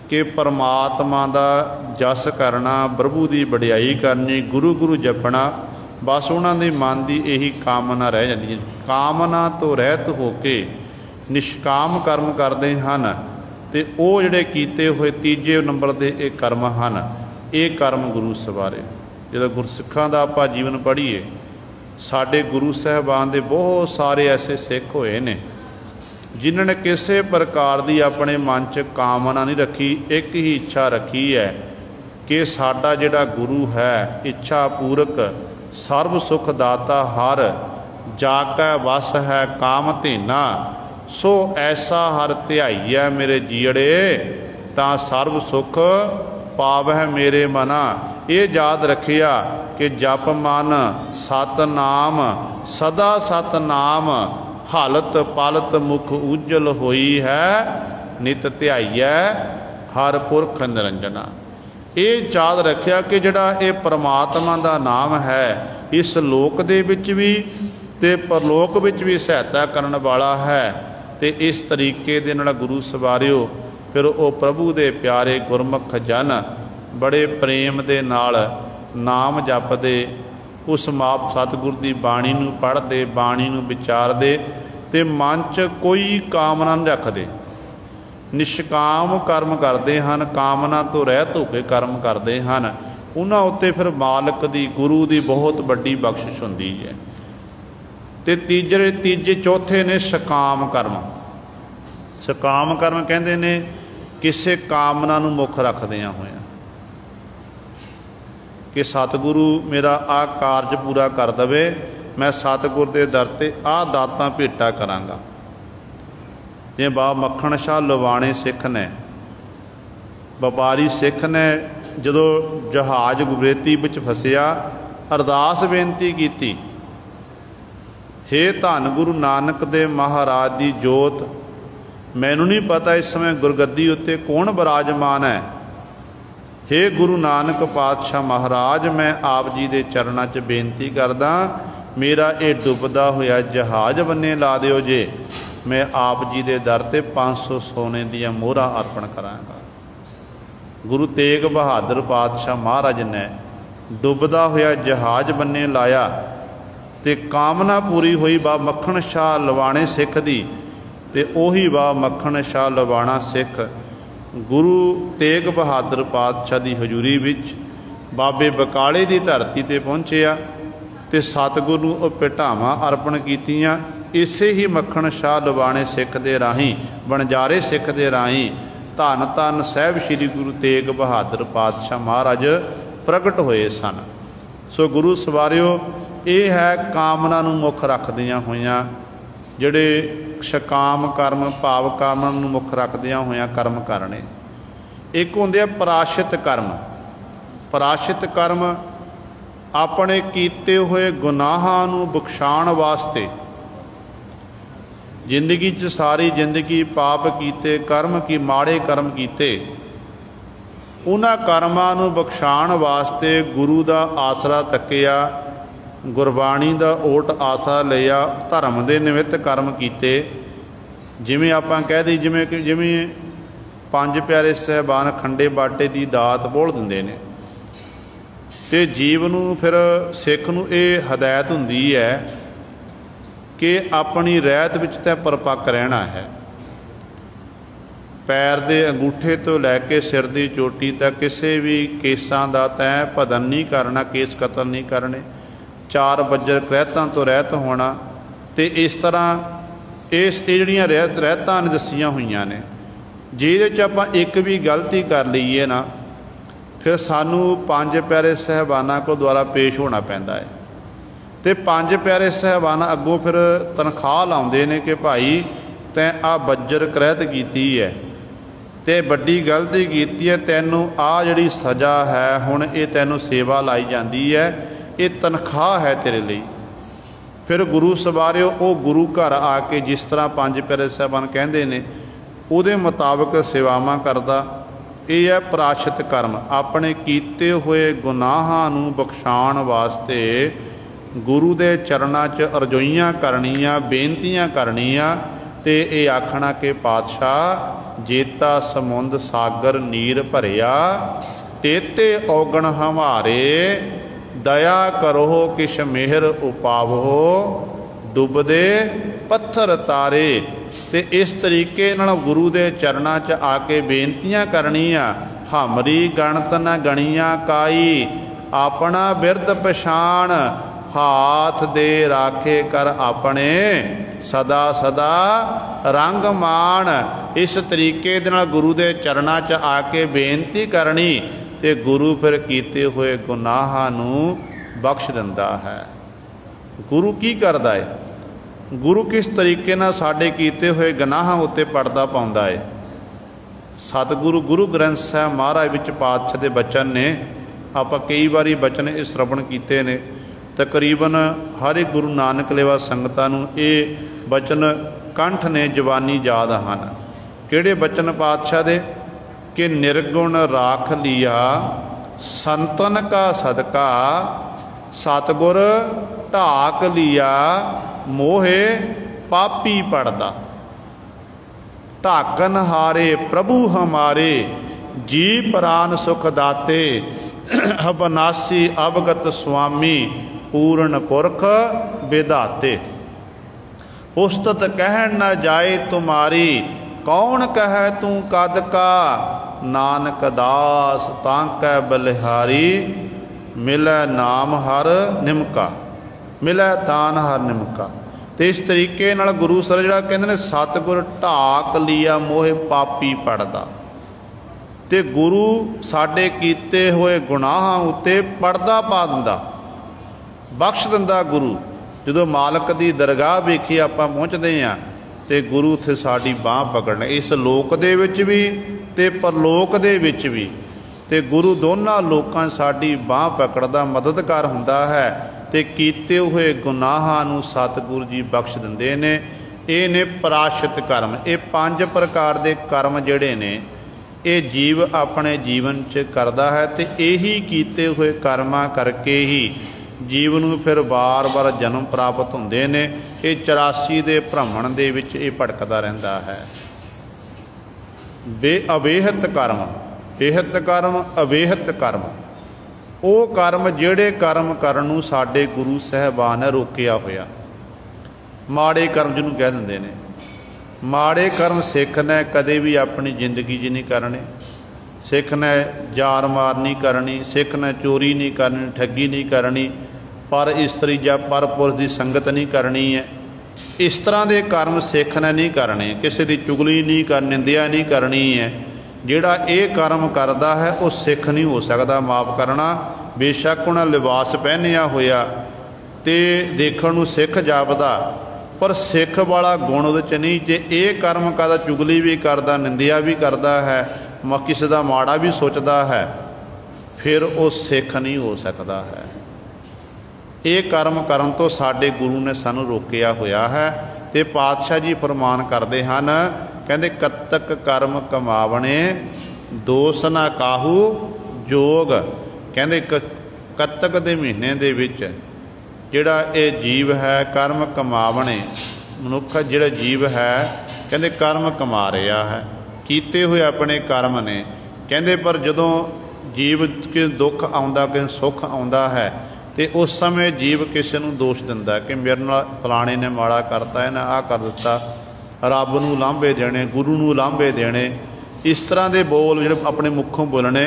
ਕਿ ਪਰਮਾਤਮਾ ਦਾ ਜਸ ਕਰਨਾ, ਪ੍ਰਭੂ ਦੀ ਵਡਿਆਈ ਕਰਨੀ, ਗੁਰੂ ਗੁਰੂ ਜਪਣਾ। ਬਸ ਉਹਨਾਂ ਦੇ ਮਨ ਦੀ ਇਹੀ ਕਾਮਨਾ ਰਹਿ ਜਾਂਦੀ ਹੈ। ਕਾਮਨਾ ਤੋਂ ਰਹਿਤ ਹੋ ਕੇ ਨਿਸ਼ਕਾਮ ਕਰਮ ਕਰਦੇ ਹਨ, ਤੇ ਉਹ ਜਿਹੜੇ ਕੀਤੇ ਹੋਏ ਤੀਜੇ ਨੰਬਰ ਦੇ ਇਹ ਕਰਮ ਹਨ, ਇਹ ਕਰਮ ਗੁਰੂ ਸਵਾਰੇ। ਜਦੋਂ ਗੁਰਸਿੱਖਾਂ ਦਾ ਆਪਾਂ ਜੀਵਨ ਪੜ੍ਹੀਏ, ਸਾਡੇ ਗੁਰੂ ਸਾਹਿਬਾਨ ਦੇ ਬਹੁਤ ਸਾਰੇ ਐਸੇ ਸਿੱਖ ਹੋਏ ਨੇ ਜਿਨ੍ਹਾਂ ਨੇ ਕਿਸੇ ਪ੍ਰਕਾਰ ਦੀ ਆਪਣੇ ਮਨ 'ਚ ਕਾਮਨਾ ਨਹੀਂ ਰੱਖੀ, ਇੱਕ ਹੀ ਇੱਛਾ ਰੱਖੀ ਹੈ ਕਿ ਸਾਡਾ ਜਿਹੜਾ ਗੁਰੂ ਹੈ, ਇੱਛਾ ਪੂਰਕ ਸਰਬ ਸੁਖ ਦਾਤਾ ਹਰ, ਜਾ ਕੈ ਵਸ ਹੈ ਕਾਮ ਧੇਨਾ, ਸੋ ਐਸਾ ਹਰ ਧਿਆਈਐ ਮੇਰੇ ਜੀਅੜੇ, ਤਾਂ ਸਰਬ ਸੁਖ ਪਾਵਹਿ ਮੇਰੇ ਮਨਾ। ਇਹ ਯਾਦ ਰੱਖਿਆ ਕਿ ਜਪ ਮਨ ਸਤਨਾਮ, ਸਦਾ ਸਤਨਾਮ, ਹਾਲਤ ਪਾਲਤ ਮੁਖ ਉਜਲ ਹੋਈ ਹੈ, ਨਿਤ ਧਿਆਈਐ ਹਰ ਪੁਰਖ ਨਿਰੰਜਨਾ। ਇਹ ਯਾਦ ਰੱਖਿਆ ਕਿ ਜਿਹੜਾ ਇਹ ਪਰਮਾਤਮਾ ਦਾ ਨਾਮ ਹੈ, ਇਸ ਲੋਕ ਦੇ ਵਿੱਚ ਵੀ ਤੇ ਪਰਲੋਕ ਵਿੱਚ ਵੀ ਸਹਾਇਤਾ ਕਰਨ ਵਾਲਾ ਹੈ। ਤੇ ਇਸ ਤਰੀਕੇ ਦੇ ਨਾਲ ਗੁਰੂ ਸਵਾਰਿਓ, ਫਿਰ ਉਹ ਪ੍ਰਭੂ ਦੇ ਪਿਆਰੇ ਗੁਰਮੁਖ ਜਨ ਬੜੇ ਪ੍ਰੇਮ ਦੇ ਨਾਲ ਨਾਮ ਜਪਦੇ, ਉਸ ਮਾਪ ਸਤਿਗੁਰ ਦੀ ਬਾਣੀ ਨੂੰ ਪੜ੍ਹਦੇ, ਬਾਣੀ ਨੂੰ ਵਿਚਾਰਦੇ, ਤੇ ਮਨ 'ਚ ਕੋਈ ਕਾਮਨਾ ਨਹੀਂ ਰੱਖਦੇ, ਨਿਸ਼ਕਾਮ ਕਰਮ ਕਰਦੇ ਹਨ, ਕਾਮਨਾ ਤੋਂ ਰਹਿਤ ਹੋ ਕੇ ਕਰਮ ਕਰਦੇ ਹਨ। ਉਹਨਾਂ ਉੱਤੇ ਫਿਰ ਮਾਲਕ ਦੀ, ਗੁਰੂ ਦੀ ਬਹੁਤ ਵੱਡੀ ਬਖਸ਼ਿਸ਼ ਹੁੰਦੀ ਹੈ। ਤੇ ਤੀਜੇ ਚੌਥੇ ਨੇ ਸਕਾਮ ਕਰਮ। ਸਕਾਮ ਕਰਮ ਕਹਿੰਦੇ ਨੇ ਕਿਸੇ ਕਾਮਨਾ ਨੂੰ ਮੁੱਖ ਰੱਖਦਿਆਂ ਹੋਇਆਂ ਕਿ ਸਤਿਗੁਰੂ ਮੇਰਾ ਆਹ ਕਾਰਜ ਪੂਰਾ ਕਰ ਦੇਵੇ, ਮੈਂ ਸਤਿਗੁਰ ਦੇ ਦਰ 'ਤੇ ਆਹ ਦਾਤਾਂ ਭੇਟਾ ਕਰਾਂਗਾ। ਜਿਵੇਂ ਬਾਬਾ ਮੱਖਣ ਸ਼ਾਹ ਲਵਾਣੇ ਸਿੱਖ ਨੇ, ਵਪਾਰੀ ਸਿੱਖ ਨੇ, ਜਦੋਂ ਜਹਾਜ਼ ਗੁਬਰੇਤੀ ਵਿੱਚ ਫਸਿਆ, ਅਰਦਾਸ ਬੇਨਤੀ ਕੀਤੀ, ਹੇ ਧੰਨ ਗੁਰੂ ਨਾਨਕ ਦੇਵ ਮਹਾਰਾਜ ਦੀ ਜੋਤ, ਮੈਨੂੰ ਨਹੀਂ ਪਤਾ ਇਸ ਸਮੇਂ ਗੁਰਗੱਦੀ ਉੱਤੇ ਕੌਣ ਬਿਰਾਜਮਾਨ ਹੈ। ਹੇ ਗੁਰੂ ਨਾਨਕ ਪਾਤਸ਼ਾਹ ਮਹਾਰਾਜ, ਮੈਂ ਆਪ ਜੀ ਦੇ ਚਰਨਾਂ 'ਚ ਬੇਨਤੀ ਕਰਦਾ, ਮੇਰਾ ਇਹ ਡੁੱਬਦਾ ਹੋਇਆ ਜਹਾਜ਼ ਬੰਨੇ ਲਾ ਦਿਓ ਜੇ, ਮੈਂ ਆਪ ਜੀ ਦੇ ਦਰ 'ਤੇ 500 ਸੋਨੇ ਦੀਆਂ ਮੋਹਰਾਂ ਅਰਪਣ ਕਰਾਂਗਾ। ਗੁਰੂ ਤੇਗ ਬਹਾਦਰ ਪਾਤਸ਼ਾਹ ਮਹਾਰਾਜ ਨੇ ਡੁੱਬਦਾ ਹੋਇਆ ਜਹਾਜ਼ ਬੰਨੇ ਲਾਇਆ, ਤੇ ਕਾਮਨਾ ਪੂਰੀ ਹੋਈ ਬਾਬਾ ਮੱਖਣ ਸ਼ਾਹ ਲਵਾਣੇ ਸਿੱਖ ਦੀ। ਤੇ ਉਹੀ ਬਾਬਾ ਮੱਖਣ ਸ਼ਾਹ ਲਵਾਣਾ ਸਿੱਖ ਗੁਰੂ ਤੇਗ ਬਹਾਦਰ ਪਾਤਸ਼ਾਹ ਦੀ ਹਜ਼ੂਰੀ ਵਿੱਚ ਬਾਬੇ ਬਕਾਲੇ ਦੀ ਧਰਤੀ 'ਤੇ ਪਹੁੰਚਿਆ, ਤੇ ਸਤਿਗੁਰੂ ਨੂੰ ਉਹ ਭੇਟਾਵਾਂ ਅਰਪਣ ਕੀਤੀਆਂ। ਇਸੇ ਹੀ ਮੱਖਣ ਸ਼ਾਹ ਲਵਾਣੇ ਸਿੱਖ ਦੇ ਰਾਹੀਂ, ਵਣਜਾਰੇ ਸਿੱਖ ਦੇ ਰਾਹੀਂ ਧੰਨ ਧੰਨ ਸਾਹਿਬ ਸ੍ਰੀ ਗੁਰੂ ਤੇਗ ਬਹਾਦਰ ਪਾਤਸ਼ਾਹ ਮਹਾਰਾਜ ਪ੍ਰਗਟ ਹੋਏ ਸਨ। ਸੋ ਗੁਰੂ ਸਵਾਰਿਓ, ਇਹ ਹੈ ਕਾਮਨਾ ਨੂੰ ਮੁੱਖ ਰੱਖਦਿਆਂ ਹੋਇਆਂ ਜਿਹੜੇ ਸਕਾਮ ਕਰਮ, ਭਾਵ ਕਾਮਨਾ ਨੂੰ ਮੁੱਖ ਰੱਖਦਿਆਂ ਹੋਇਆਂ ਕਰਮ ਕਰਨੇ। ਇੱਕ ਹੁੰਦੇ ਆ ਪ੍ਰਾਸ਼ਿਤ ਕਰਮ। ਪ੍ਰਾਸ਼ਿਤ ਕਰਮ ਆਪਣੇ ਕੀਤੇ ਹੋਏ ਗੁਨਾਹਾਂ ਨੂੰ ਬਖਸ਼ਾਉਣ ਵਾਸਤੇ, ਜ਼ਿੰਦਗੀ 'ਚ ਸਾਰੀ ਜ਼ਿੰਦਗੀ ਪਾਪ ਕੀਤੇ, ਕਰਮ ਕੀ ਮਾੜੇ ਕਰਮ ਕੀਤੇ, ਉਹਨਾਂ ਕਰਮਾਂ ਨੂੰ ਬਖਸ਼ਾਉਣ ਵਾਸਤੇ ਗੁਰੂ ਦਾ ਆਸਰਾ ਤੱਕਿਆ, गुरबाणी दा ओट आसा लिया, धर्म दे निमित्त कर्म कीते। जिमें आपां कह दी जिमें पंज प्यारे साहबान खंडे बाटे की दात बोल दिंदे ने, ते जीव नूं फिर सिख नूं इह हदायत हुंदी है कि अपनी रहत विच तैं परपक्क रहना है। पैर दे अंगूठे तो लैके सिर की चोटी तक किसी भी केसां दा तैं भदन नहीं करना, केस कतल नहीं करने, चार बज्जर करैतां तो रहत होना। तो इस तरह इस जिहड़ियां रहतां ने दसियां होईयां ने, जिहदे च आपां एक भी गलती कर लईए ना, फिर सानू पंज प्यारे साहबानां को द्वारा पेश होना पैंदा है। तो पंज प्यारे साहबाना अगों फिर तनख्वाह लाउंदे ने कि भाई तैं आ बज्जर करैत कीती है, तो बड़ी गलती की है, तैनू आ जिहड़ी सज़ा है हुण ये तैनू सेवा लाई जाती है, ये तनख्वाह है तेरे लिए। फिर गुरु सवारिओ वो गुरु घर आके जिस तरह पंज प्यारे साहबान कहते हैं उहदे मुताबिक सेवावां करदा। यह है प्राशत कर्म, अपने कीते हुए गुनाहां नूं बख्शाण वास्ते गुरु दे चरणां च अरजोइयां करनियां, बेनतियां करनियां, ते ये आखना कि पातशाह जेता समुंद सागर नीर भरिया, तेते औगण हमारे, दया करो किश मेहर उपावो, डुबदे पत्थर तारे। ते इस तरीके नाल गुरु दे चरणां च आके बेनतियां करनियां, हमरी गणत न गणियां काई, अपना बिरद पछाण, हाथ दे राखे कर अपने, सदा सदा रंग मान। इस तरीके दे नाल गुरु दे चरणां च आके बेनती करनी, ते गुरु फिर कीते हुए गुनाहां नूं बख्श दिंदा है। गुरु की करदा है? गुरु किस तरीके नाल साडे कीते हुए गुनाहां उत्ते पर्दा पाउंदा है। सतगुरु गुरु ग्रंथ साहिब महाराज विच पातशाह दे बचन ने, आपां कई बारी बचन इह श्रवण कीते ने, तकरीबन हर एक गुरु नानक लेवा संगतां नूं ये बचन कंठ ने, जवानी याद हन। किहड़े बचन पातशाह दे? कि निर्गुण राख लिया संतन का सदका, सतगुर ढाक लिया मोहे पापी पड़दा, ढाकन हारे प्रभु हमारे, जी प्राण सुख दाते, अबनासी अवगत स्वामी, पूर्ण पुरख विधाते। उस्तत कहन न जाए तुम्हारी, कौन कह तू कद का, नानक दास तांकै बलिहारी, मिलै नाम हर निमका, मिलै तान हर निमका। तो इस तरीके नाल गुरु सर जिहड़ा कहंदे ने सतगुर ढाक लिया मोहे पापी पड़दा, ते गुरु साडे कीते होए गुनाहां उत्ते पर्दा पा दिंदा, बख्श दिंदा। गुरु जदों मालक दी दरगाह वेखी आपां पहुँचदे हां ते गुरु उत्थे साडी बांह पकड़न, इस लोक दे विच भी ते परलोक दे विच भी, ते गुरु दोनों लोकां साडी बांह पकड़दा, मददगार हुंदा है, ते कीते हुए गुनाहां नूं सतगुरु जी बख्श दिंदे ने। ये ने प्राशत कर्म। ये पांच प्रकार दे कर्म जिहड़े ने ये जीव अपने जीवन च करदा है, ते यही कीते हुए कर्मां करके ही जीव नूं फिर बार बार जन्म प्राप्त हुंदे ने। ये 84 दे भ्रमण दे विच ये भटकदा रहिंदा है। अवेहत कर्म, बेहत कर्म, अवेहत कर्म, वो कर्म जिहड़े कर्म करन नूं साडे गुरु साहिबान ने रोकिया होया। माड़े कर्म जिन्हों कह दिंदे ने, माड़े कर्म सिख ने कदे भी अपनी जिंदगी च नहीं करने। सिख ने जार मार नहीं करनी, सिख ने चोरी नहीं करनी, ठगी नहीं करनी, पर इस्तरी या पर पुरुष की संगत नहीं करनी है। इस तरह के कर्म सिख ने नहीं करने, किसी की चुगली नहीं करनी, निंदिया नहीं करनी है। जिहड़ा ये कर्म करता है वो सिख नहीं हो सकता। माफ़ करना, बेशक उन्हें लिबास पहनिया होया तो देखण नूं सिख जापदा, पर सिख वाला गुण उहदे च नहीं। जे ये कर्म करदा, चुगली भी करदा, निंदिया भी करता है, किसी का माड़ा भी सोचता है, फिर वो सिख नहीं हो सकता है। ये कर्म करन तो साडे गुरु ने सानू रोकिया होया है। तो पातशाह जी फरमान करते हैं, कहते कत्तक कर्म कमावणे दोष ना काहू जोग। कहते कत्तक दे महीने दे विच ਜਿਹੜਾ ਇਹ ਜੀਵ ਹੈ ਕਰਮ ਕਮਾਵਣੇ, ਮਨੁੱਖ ਜਿਹੜਾ ਜੀਵ ਹੈ ਕਹਿੰਦੇ ਕਰਮ ਕਮਾ ਰਿਹਾ ਹੈ, ਕੀਤੇ ਹੋਏ ਆਪਣੇ ਕਰਮ ਨੇ। ਕਹਿੰਦੇ ਪਰ ਜਦੋਂ ਜੀਵ ਕਿ ਦੁੱਖ ਆਉਂਦਾ, ਕਿਸੇ ਸੁੱਖ ਆਉਂਦਾ ਹੈ, ਤੇ ਉਸ ਸਮੇਂ ਜੀਵ ਕਿਸੇ ਨੂੰ ਦੋਸ਼ ਦਿੰਦਾ ਕਿ ਮੇਰੇ ਨਾਲ ਫਲਾਣੇ ਨੇ ਮਾੜਾ ਕਰਤਾ, ਇਹਨੇ ਆਹ ਕਰ ਦਿੱਤਾ, ਰੱਬ ਨੂੰ ਲਾਂਭੇ ਦੇਣੇ, ਗੁਰੂ ਨੂੰ ਲਾਂਭੇ ਦੇਣੇ, ਇਸ ਤਰ੍ਹਾਂ ਦੇ ਬੋਲ ਜਿਹੜੇ ਆਪਣੇ ਮੁੱਖੋਂ ਬੋਲਣੇ।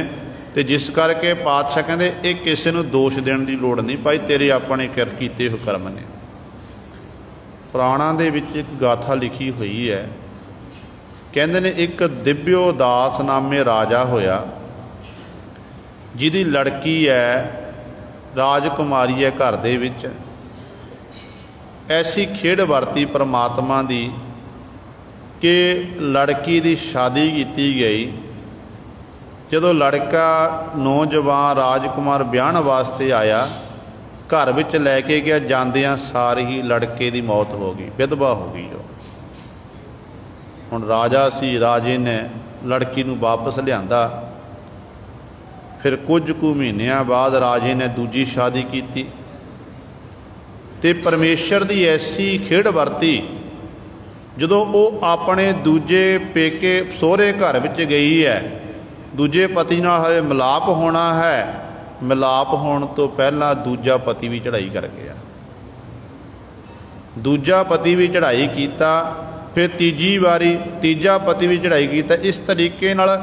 ਤੇ ਜਿਸ ਕਰਕੇ ਪਾਤਸ਼ਾਹ ਕਹਿੰਦੇ ਇਹ ਕਿਸੇ ਨੂੰ ਦੋਸ਼ ਦੇਣ ਦੀ ਲੋੜ ਨਹੀਂ ਭਾਈ, ਤੇਰੇ ਆਪਣੇ ਕੀਤੇ ਹੋਏ ਕਰਮ ਨੇ। ਪੁਰਾਣਾਂ ਦੇ ਵਿੱਚ ਇੱਕ ਗਾਥਾ ਲਿਖੀ ਹੋਈ ਹੈ, ਕਹਿੰਦੇ ਨੇ ਇੱਕ ਦਿਵਿਓ ਦਾਸ ਨਾਮੇ ਰਾਜਾ ਹੋਇਆ, ਜਿਹਦੀ ਲੜਕੀ ਹੈ ਰਾਜਕੁਮਾਰੀ ਹੈ ਘਰ ਦੇ ਵਿੱਚ। ਐਸੀ ਖੇਡ ਵਰਤੀ ਪਰਮਾਤਮਾ ਦੀ ਕਿ ਲੜਕੀ ਦੀ ਸ਼ਾਦੀ ਕੀਤੀ ਗਈ। ਜਦੋਂ ਲੜਕਾ ਨੌਜਵਾਨ ਰਾਜਕੁਮਾਰ ਵਿਆਹਣ ਵਾਸਤੇ ਆਇਆ, ਘਰ ਵਿੱਚ ਲੈ ਕੇ ਗਿਆ, ਜਾਂਦਿਆਂ ਸਾਰ ਹੀ ਲੜਕੇ ਦੀ ਮੌਤ ਹੋ ਗਈ, ਵਿਧਵਾ ਹੋ ਗਈ। ਉਹ ਹੁਣ ਰਾਜਾ ਸੀ, ਰਾਜੇ ਨੇ ਲੜਕੀ ਨੂੰ ਵਾਪਸ ਲਿਆਂਦਾ। ਫਿਰ ਕੁਝ ਕੁ ਮਹੀਨਿਆਂ ਬਾਅਦ ਰਾਜੇ ਨੇ ਦੂਜੀ ਸ਼ਾਦੀ ਕੀਤੀ ਤੇ ਪਰਮੇਸ਼ਰ ਦੀ ਐਸੀ ਖੇਡ ਵਰਤੀ, ਜਦੋਂ ਉਹ ਆਪਣੇ ਦੂਜੇ ਪੇਕੇ ਸਹੁਰੇ ਘਰ ਵਿੱਚ ਗਈ ਹੈ, ਦੂਜੇ ਪਤੀ ਨਾਲ ਹਜੇ ਮਿਲਾਪ ਹੋਣਾ ਹੈ, ਮਿਲਾਪ ਹੋਣ ਤੋਂ ਪਹਿਲਾਂ ਦੂਜਾ ਪਤੀ ਵੀ ਚੜ੍ਹਾਈ ਕਰ ਗਿਆ। ਦੂਜਾ ਪਤੀ ਵੀ ਚੜ੍ਹਾਈ ਕੀਤਾ, ਫਿਰ ਤੀਜੀ ਵਾਰੀ ਤੀਜਾ ਪਤੀ ਵੀ ਚੜ੍ਹਾਈ ਕੀਤਾ। ਇਸ ਤਰੀਕੇ ਨਾਲ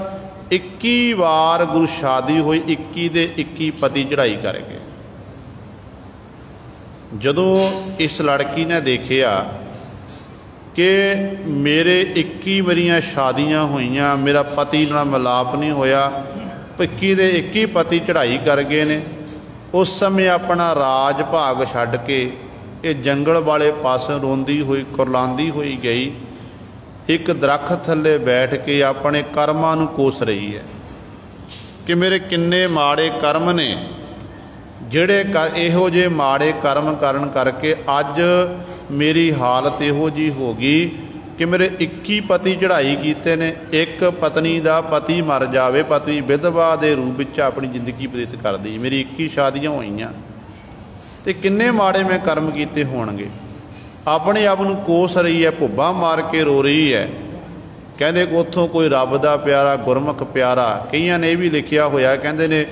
21 ਵਾਰ ਗੁਰੂ ਸ਼ਾਦੀ ਹੋਈ, 21 ਦੇ 21 ਪਤੀ ਚੜ੍ਹਾਈ ਕਰ ਗਏ। ਜਦੋਂ ਇਸ ਲੜਕੀ ਨੇ ਦੇਖਿਆ ਕਿ ਮੇਰੇ 21 ਮੇਰੀਆਂ ਸ਼ਾਦੀਆਂ ਹੋਈਆਂ, ਮੇਰਾ ਪਤੀ ਨਾਲ ਮਿਲਾਪ ਨਹੀਂ ਹੋਇਆ, 21 ਦੇ 21 ਪਤੀ ਚੜ੍ਹਾਈ ਕਰ ਗਏ ਨੇ, ਉਸ ਸਮੇਂ ਆਪਣਾ ਰਾਜ ਭਾਗ ਛੱਡ ਕੇ ਇਹ ਜੰਗਲ ਵਾਲੇ ਪਾਸੇ ਰੋਂਦੀ ਹੋਈ, ਕੁਰਲਾਉਂਦੀ ਹੋਈ ਗਈ। ਇੱਕ ਦਰੱਖਤ ਥੱਲੇ ਬੈਠ ਕੇ ਆਪਣੇ ਕਰਮਾਂ ਨੂੰ ਕੋਸ ਰਹੀ ਹੈ ਕਿ ਮੇਰੇ ਕਿੰਨੇ ਮਾੜੇ ਕਰਮ ਨੇ, ਜਿਹੜੇ ਇਹੋ ਜਿਹੇ ਮਾੜੇ ਕਰਮ ਕਰਨ ਕਰਕੇ ਅੱਜ ਮੇਰੀ ਹਾਲਤ ਇਹੋ ਜਿਹੀ ਹੋ ਗਈ ਕਿ ਮੇਰੇ 21 ਪਤੀ ਚੜ੍ਹਾਈ ਕੀਤੇ ਨੇ, ਇੱਕ ਪਤਨੀ ਦਾ ਪਤੀ ਮਰ ਜਾਵੇ, ਪਤੀ ਵਿਧਵਾ ਦੇ ਰੂਪ ਵਿੱਚ ਆਪਣੀ ਜ਼ਿੰਦਗੀ ਬਤੀਤ ਕਰਦੀ, ਮੇਰੀ 21 ਸ਼ਾਦੀਆਂ ਹੋਈਆਂ, ਤੇ ਕਿੰਨੇ ਮਾੜੇ ਮੈਂ ਕਰਮ ਕੀਤੇ ਹੋਣਗੇ। ਆਪਣੇ ਆਪ ਨੂੰ ਕੋਸ ਰਹੀ ਹੈ, ਭੁੱਬਾਂ ਮਾਰ ਕੇ ਰੋ ਰਹੀ ਹੈ। ਕਹਿੰਦੇ ਉੱਥੋਂ ਕੋਈ ਰੱਬ ਦਾ ਪਿਆਰਾ, ਗੁਰਮੁਖ ਪਿਆਰਾ, ਕਈਆਂ ਨੇ ਇਹ ਵੀ ਲਿਖਿਆ ਹੋਇਆ, ਕਹਿੰਦੇ ਨੇ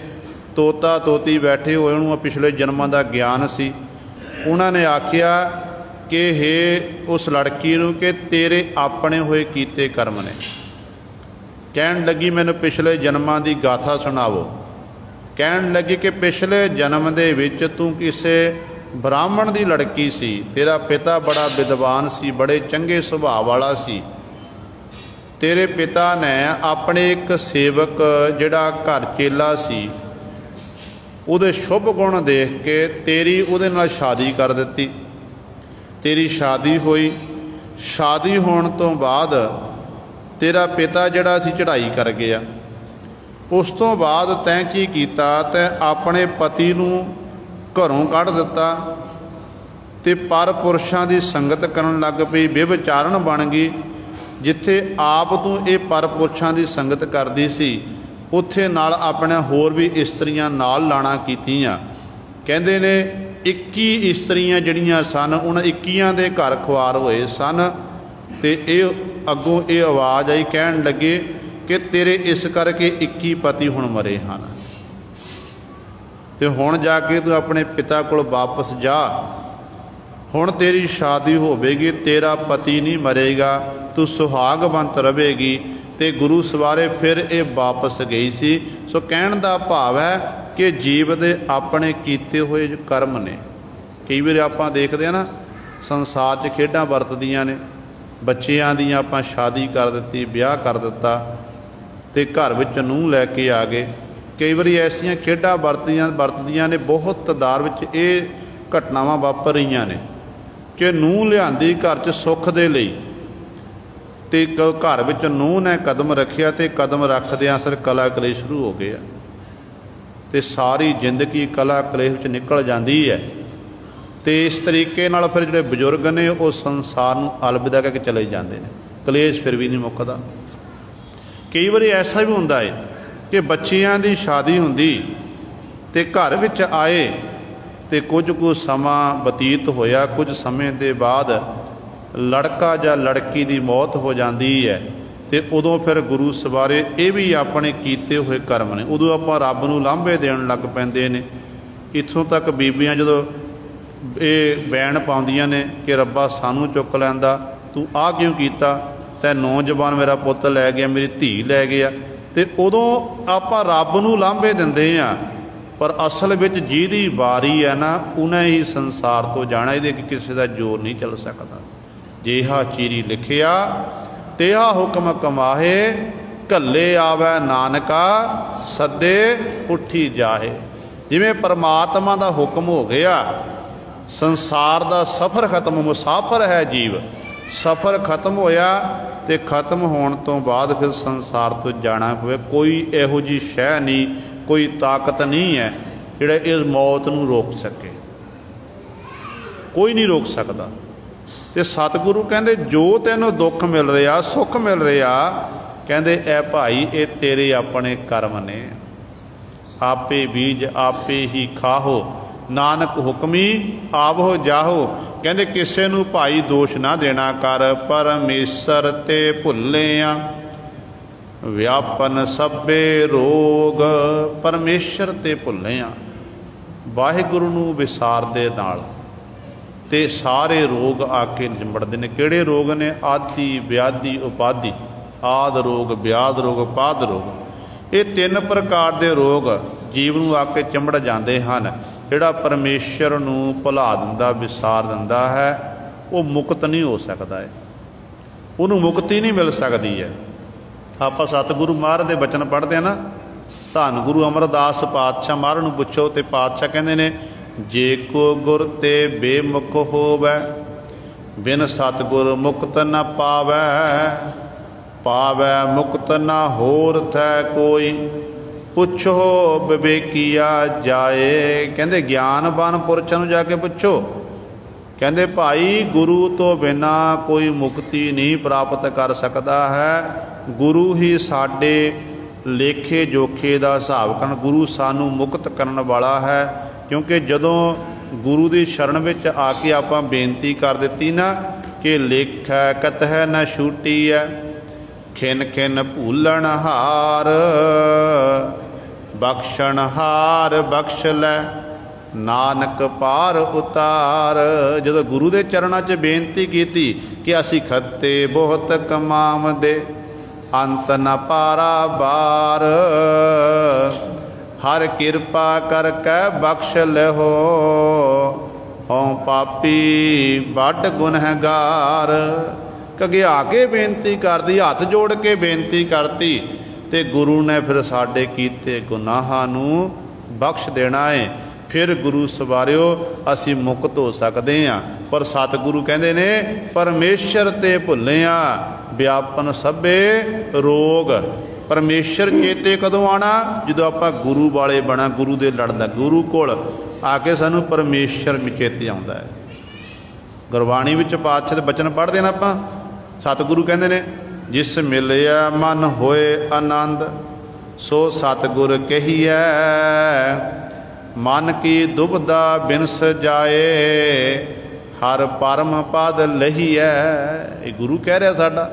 ਤੋਤਾ ਤੋਤੀ ਬੈਠੇ ਹੋਏ, ਉਹਨੂੰ ਪਿਛਲੇ ਜਨਮਾਂ ਦਾ ਗਿਆਨ ਸੀ। ਉਹਨਾਂ ਨੇ ਆਖਿਆ ਕਿ ਹੇ ਉਸ ਲੜਕੀ ਨੂੰ ਕਿ ਤੇਰੇ ਆਪਣੇ ਹੋਏ ਕੀਤੇ ਕਰਮ ਨੇ। ਕਹਿਣ ਲੱਗੀ ਮੈਨੂੰ ਪਿਛਲੇ ਜਨਮਾਂ ਦੀ ਗਾਥਾ ਸੁਣਾਵੋ। ਕਹਿਣ ਲੱਗੀ ਕਿ ਪਿਛਲੇ ਜਨਮ ਦੇ ਵਿੱਚ ਤੂੰ ਕਿਸੇ ਬ੍ਰਾਹਮਣ ਦੀ ਲੜਕੀ ਸੀ, ਤੇਰਾ ਪਿਤਾ ਬੜਾ ਵਿਦਵਾਨ ਸੀ, ਬੜੇ ਚੰਗੇ ਸੁਭਾਅ ਵਾਲਾ ਸੀ। ਤੇਰੇ ਪਿਤਾ ਨੇ ਆਪਣੇ ਇੱਕ ਸੇਵਕ ਜਿਹੜਾ ਘਰ ਚੇਲਾ ਸੀ, ਉਹਦੇ ਸ਼ੁਭ ਗੁਣ ਦੇਖ ਕੇ ਤੇਰੀ ਉਹਦੇ ਨਾਲ ਸ਼ਾਦੀ ਕਰ ਦਿੱਤੀ। ਤੇਰੀ ਸ਼ਾਦੀ ਹੋਈ, ਸ਼ਾਦੀ ਹੋਣ ਤੋਂ ਬਾਅਦ ਤੇਰਾ ਪਿਤਾ ਜਿਹੜਾ ਸੀ ਚੜ੍ਹਾਈ ਕਰ ਗਿਆ। ਉਸ ਤੋਂ ਬਾਅਦ ਤੈਂ ਕੀ ਕੀਤਾ, ਤੈਂ ਆਪਣੇ ਪਤੀ ਨੂੰ ਘਰੋਂ ਕੱਢ ਦਿੱਤਾ ਤੇ ਪਰ ਪੁਰਸ਼ਾਂ ਦੀ ਸੰਗਤ ਕਰਨ ਲੱਗ ਪਈ, ਬੇਵਿਚਾਰਨ ਬਣ ਗਈ। ਜਿੱਥੇ ਆਪ ਤੂੰ ਇਹ ਪਰ ਪੁਰਸ਼ਾਂ ਦੀ ਸੰਗਤ ਕਰਦੀ ਸੀ, ਉੱਥੇ ਨਾਲ ਆਪਣੇ ਹੋਰ ਵੀ ਇਸਤਰੀਆਂ ਨਾਲ ਲਾਣਾ ਕੀਤੀਆਂ। ਕਹਿੰਦੇ ਨੇ 21 ਇਸਤਰੀਆਂ ਜਿਹੜੀਆਂ ਸਨ, ਉਹਨਾਂ 21 ਦੇ ਘਰ ਖੁਆਰ ਹੋਏ ਸਨ। ਤੇ ਇਹ ਅੱਗੋਂ ਇਹ ਆਵਾਜ਼ ਆਈ, ਕਹਿਣ ਲੱਗੇ ਕਿ ਤੇਰੇ ਇਸ ਕਰਕੇ 21 ਪਤੀ ਹੁਣ ਮਰੇ ਹਨ, ਤੇ ਹੁਣ ਜਾ ਕੇ ਤੂੰ ਆਪਣੇ ਪਿਤਾ ਕੋਲ ਵਾਪਸ ਜਾ, ਹੁਣ ਤੇਰੀ ਸ਼ਾਦੀ ਹੋਵੇਗੀ, ਤੇਰਾ ਪਤੀ ਨਹੀਂ ਮਰੇਗਾ, ਤੂੰ ਸੁਹਾਗਵੰਤ ਰਹੇਗੀ। ਤੇ ਗੁਰੂ ਸਵਾਰੇ ਫਿਰ ਇਹ ਵਾਪਸ ਗਈ ਸੀ। ਸੋ ਕਹਿਣ ਦਾ ਭਾਵ ਹੈ ਕਿ ਜੀਵ ਦੇ ਆਪਣੇ ਕੀਤੇ ਹੋਏ ਜੋ ਕਰਮ ਨੇ। ਕਈ ਵਾਰ ਆਪਾਂ ਦੇਖਦੇ ਹਾਂ ਨਾ, ਸੰਸਾਰ 'ਚ ਖੇਡਾਂ ਵਰਤਦੀਆਂ ਨੇ, ਬੱਚਿਆਂ ਦੀਆਂ ਆਪਾਂ ਸ਼ਾਦੀ ਕਰ ਦਿੱਤੀ, ਵਿਆਹ ਕਰ ਦਿੱਤਾ, ਤੇ ਘਰ ਵਿੱਚ ਨੂੰਹ ਲੈ ਕੇ ਆ ਗਏ। ਕਈ ਵਾਰੀ ਐਸੀਆਂ ਖੇਡਾਂ ਵਰਤਦੀਆਂ ਨੇ, ਬਹੁਤ ਤਾਦਾਦ ਵਿੱਚ ਇਹ ਘਟਨਾਵਾਂ ਵਾਪਰ ਰਹੀਆਂ ਨੇ ਕਿ ਨੂੰਹ ਲਿਆਂਦੀ ਘਰ 'ਚ ਸੁੱਖ ਦੇ ਲਈ, ਤੇ ਘਰ ਵਿੱਚ ਨੂੰਹ ਨੇ ਕਦਮ ਰੱਖਿਆ ਤੇ ਕਦਮ ਰੱਖਦਿਆਂ ਸਿਰ ਕਲਾ ਕਲੇਸ਼ ਸ਼ੁਰੂ ਹੋ ਗਏ ਆ, ਤੇ ਸਾਰੀ ਜ਼ਿੰਦਗੀ ਕਲਾ ਕਲੇਸ਼ ਵਿੱਚ ਨਿਕਲ ਜਾਂਦੀ ਹੈ। ਤੇ ਇਸ ਤਰੀਕੇ ਨਾਲ ਫਿਰ ਜਿਹੜੇ ਬਜ਼ੁਰਗ ਨੇ ਉਹ ਸੰਸਾਰ ਨੂੰ ਅਲਵਿਦਾ ਕਹਿ ਕੇ ਚਲੇ ਜਾਂਦੇ ਨੇ, ਕਲੇਸ਼ ਫਿਰ ਵੀ ਨਹੀਂ ਮੁੱਕਦਾ। ਕਈ ਵਾਰੀ ਐਸਾ ਵੀ ਹੁੰਦਾ ਹੈ ਕਿ ਬੱਚਿਆਂ ਦੀ ਸ਼ਾਦੀ ਹੁੰਦੀ ਤੇ ਘਰ ਵਿੱਚ ਆਏ तो कुछ कुछ समा बतीत होया, कुछ समय के बाद लड़का या लड़की की मौत हो जाती है, तो उदों फिर गुरु सवारे ये भी अपने किए हुए कर्म ने, उदों आप रब नूं लांभे देण लग पैंदे ने। इत्थों तक बीबियां जो ये बैन पाउंदियां ने कि रब्बा सानू चुक लैंदा, तू आ क्यों कीता, तै नौजवान मेरा पुत्त लै गया, मेरी धी लै गया, तो उदों आप रब नूं लांभे दिंदे आ, पर असल विच जिहदी वारी है ना उन्हें ही संसार तो जाना, ये किसी का जोर नहीं चल सकता। जेहा चीरी लिखिया तेहा हुक्म कमाहे, घल्ले आवे नानका सदे उठी जाहे। जिवें परमात्मा का हुक्म हो गया, संसार का सफ़र खत्म, मुसाफर है जीव, सफ़र खत्म होया तो खत्म होने तो बाद फिर संसार तो जाना पवे। कोई इहो जी शह नहीं, कोई ताकत नहीं है जिहड़ा इस मौत नूं रोक सके, कोई नहीं रोक सकता। तो सतगुरु कहते जो तैनूं दुख मिल रहा, सुख मिल रहा, कहते ए भाई ये तेरे अपने कर्म ने, आपे बीज आपे ही खाहो, नानक हुक्मी आवो जाहो। कहते किसी नूं भाई दोष ना देना कर, परमेश्वर ते भुल्ले आ, व्यापन सभे रोग, परमेश्वर ते भुल्ले आ, वाहिगुरु नूं विसार दे नाल ते सारे रोग आके निंबड़ते हैं। किहड़े रोग ने? आदि व्याधि उपाधि, आद रोग व्याध रोग पाद रोग, ये तीन प्रकार के रोग जीव नूं आके चिंबड़ जाते हैं। जिहड़ा परमेश्वर नूं भुला दिंदा, विसार दिंदा है, वो मुक्त नहीं हो सकता है, उन्होंने मुक्ति नहीं मिल सकती है। आप सतगुरु महाराज के बचन पढ़ते हैं ना, धन गुरु अमरदास पातशाह महाराज नूं पुछो तो पातशाह कहते ने, जे को गुर ते बेमुख होवै, बिन सतगुर मुक्त न पावै, पावै मुक्त न होर थै कोई, पुछो विवेकिया जाए। कहते ज्ञानवान पुरषां नूं जाके पुछो, कहते भाई गुरु तो बिना कोई मुक्ति नहीं प्राप्त कर सकता है, गुरु ही साडे लेखे जोखे का हिसाब करन, गुरु सानू मुक्त करन वाला है। क्योंकि जदों गुरु की शरण में आके आप बेनती कर दी ना कि लेख है कत है न छूटी है, खिन खिन भूलन हार, बख्शण हार बख्श लै, नानक पार उतार। जदों गुरु के चरणों च बेनती की कि असी खत्ते बहुत कमाम दे, अंत न पारा बार, हर किरपा करके बख्श लहो, हों पापी बड़ गुनहगार। घगिया के बेनती कर दी, हाथ जोड़ के बेनती करती, तो गुरु ने फिर साडे कीते गुनाहां नूं बख्श देना है। फिर गुरु सवारियो असी मुक्त हो सकते हैं। पर सतगुरु कहते ने परमेश्वर ते भुल्ले आ, व्यापन सभे रोग। परमेश्वर चेते कदों आना? जो आप गुरु वाले बना, गुरु दे लड़दा, गुरु कोल आके सानू परमेश्वर चेते आउंदा है। गुरबाणी विच पातशाह दे बचन पढ़दे ना आपां, सतगुरु कहंदे ने जिस मिलिया मन होए आनंद, सो सतगुर कहिए, मन की दुबदा बिनस जाए, हर परम पद लहीए। ये गुरु कह रहा साडा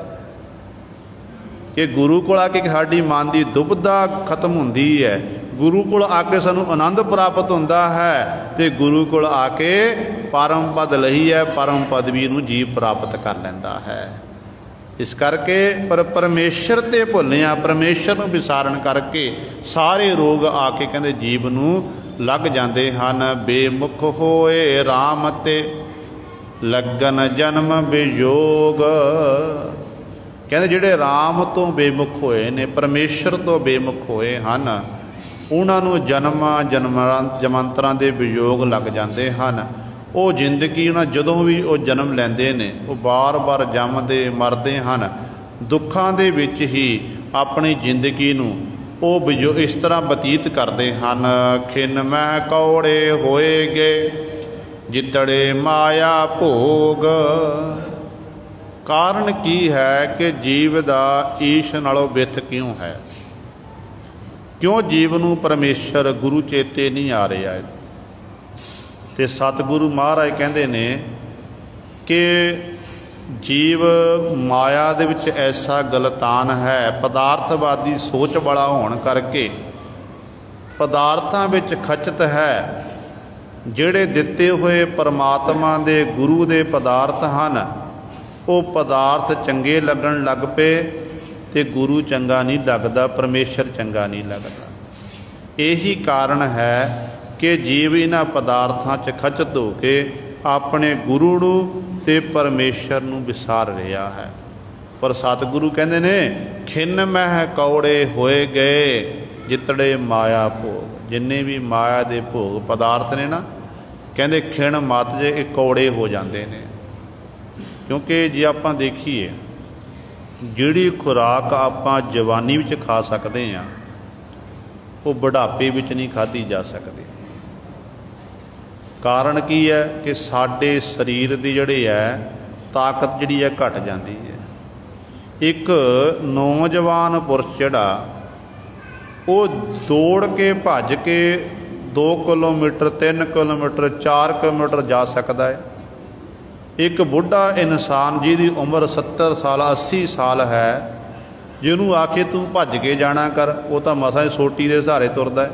कि गुरु को आके साड़ी मन की दुबदा खत्म होंदी है, गुरु को आके सानू आनंद प्राप्त होंदा है, तो गुरु को आके परम पद लही है, परम पदवी नूं जीव प्राप्त कर लैंदा है। इस करके पर परमेश्वर ते भुल्ले आ, परमेश्वर नूं विसारण करके सारे रोग आके कहंदे जीव नूं लग जाते हैं। बेमुख होए राम ते लगन जन्म वियोग। कहते जिहड़े राम तो बेमुख होए ने, परमेश्वर तो बेमुख होए हैं, उन्होंने जन्म जमंतरां दे वियोग लग जाते हैं। वो जिंदगी उन्हें जदों भी वो जन्म लैंदे ने, वो बार बार जमदे मरदे हैं, दुखों दे विच ही अपनी जिंदगी नूं वो इस तरह बतीत करते हैं। खिन मै कौड़े होए गए, जितड़े माया भोग। कारण की है कि जीव का ईश नालों विथ क्यों है? क्यों जीव नूं परमेश्वर गुरु चेते नहीं आ रहा है? ਤੇ सतगुरु महाराज कहते ने कि जीव माया दे विच ऐसा गलतान है, पदार्थवादी सोच वाला होने करके पदार्थां विच खचत है। ਜਿਹੜੇ ਦਿੱਤੇ ਹੋਏ परमात्मा दे गुरु दे पदार्थ ਹਨ ਉਹ पदार्थ चंगे लगन लग पे ते गुरु चंगा नहीं लगता, परमेश्वर चंगा नहीं लगता। यही कारण है कि जीव इन्हां पदार्थां 'ਚ खचत हो के अपने गुरु नूं ते परमेश्वर नूं विसार रहा है। पर सतगुरु कहते ने खिन मह कौड़े होए गए जितड़े माया भोग। जिन्ने भी माया दे भोग पदार्थ ने ना, कहते खिण मत जे ये कौड़े हो जाते हैं। क्योंकि जे आपां देखीए जिहड़ी खुराक आपां जवानी विच खा सकते हैं वो बुढ़ापे विच नहीं खाधी जा सकती। कारण की है कि साडे शरीर दी जिहड़ी है ताकत जिहड़ी है घट जाती है। एक नौजवान पुरुष जिहड़ा वो दौड़ के भज के 2 किलोमीटर 3 किलोमीटर 4 किलोमीटर जा सकता है। एक बुढ़ा इंसान जिहदी उम्र 70 साल 80 साल है, जिन्हों आके तू भज के जाना कर, वो तो मसा ही सोटी के सहारे तुरदा है।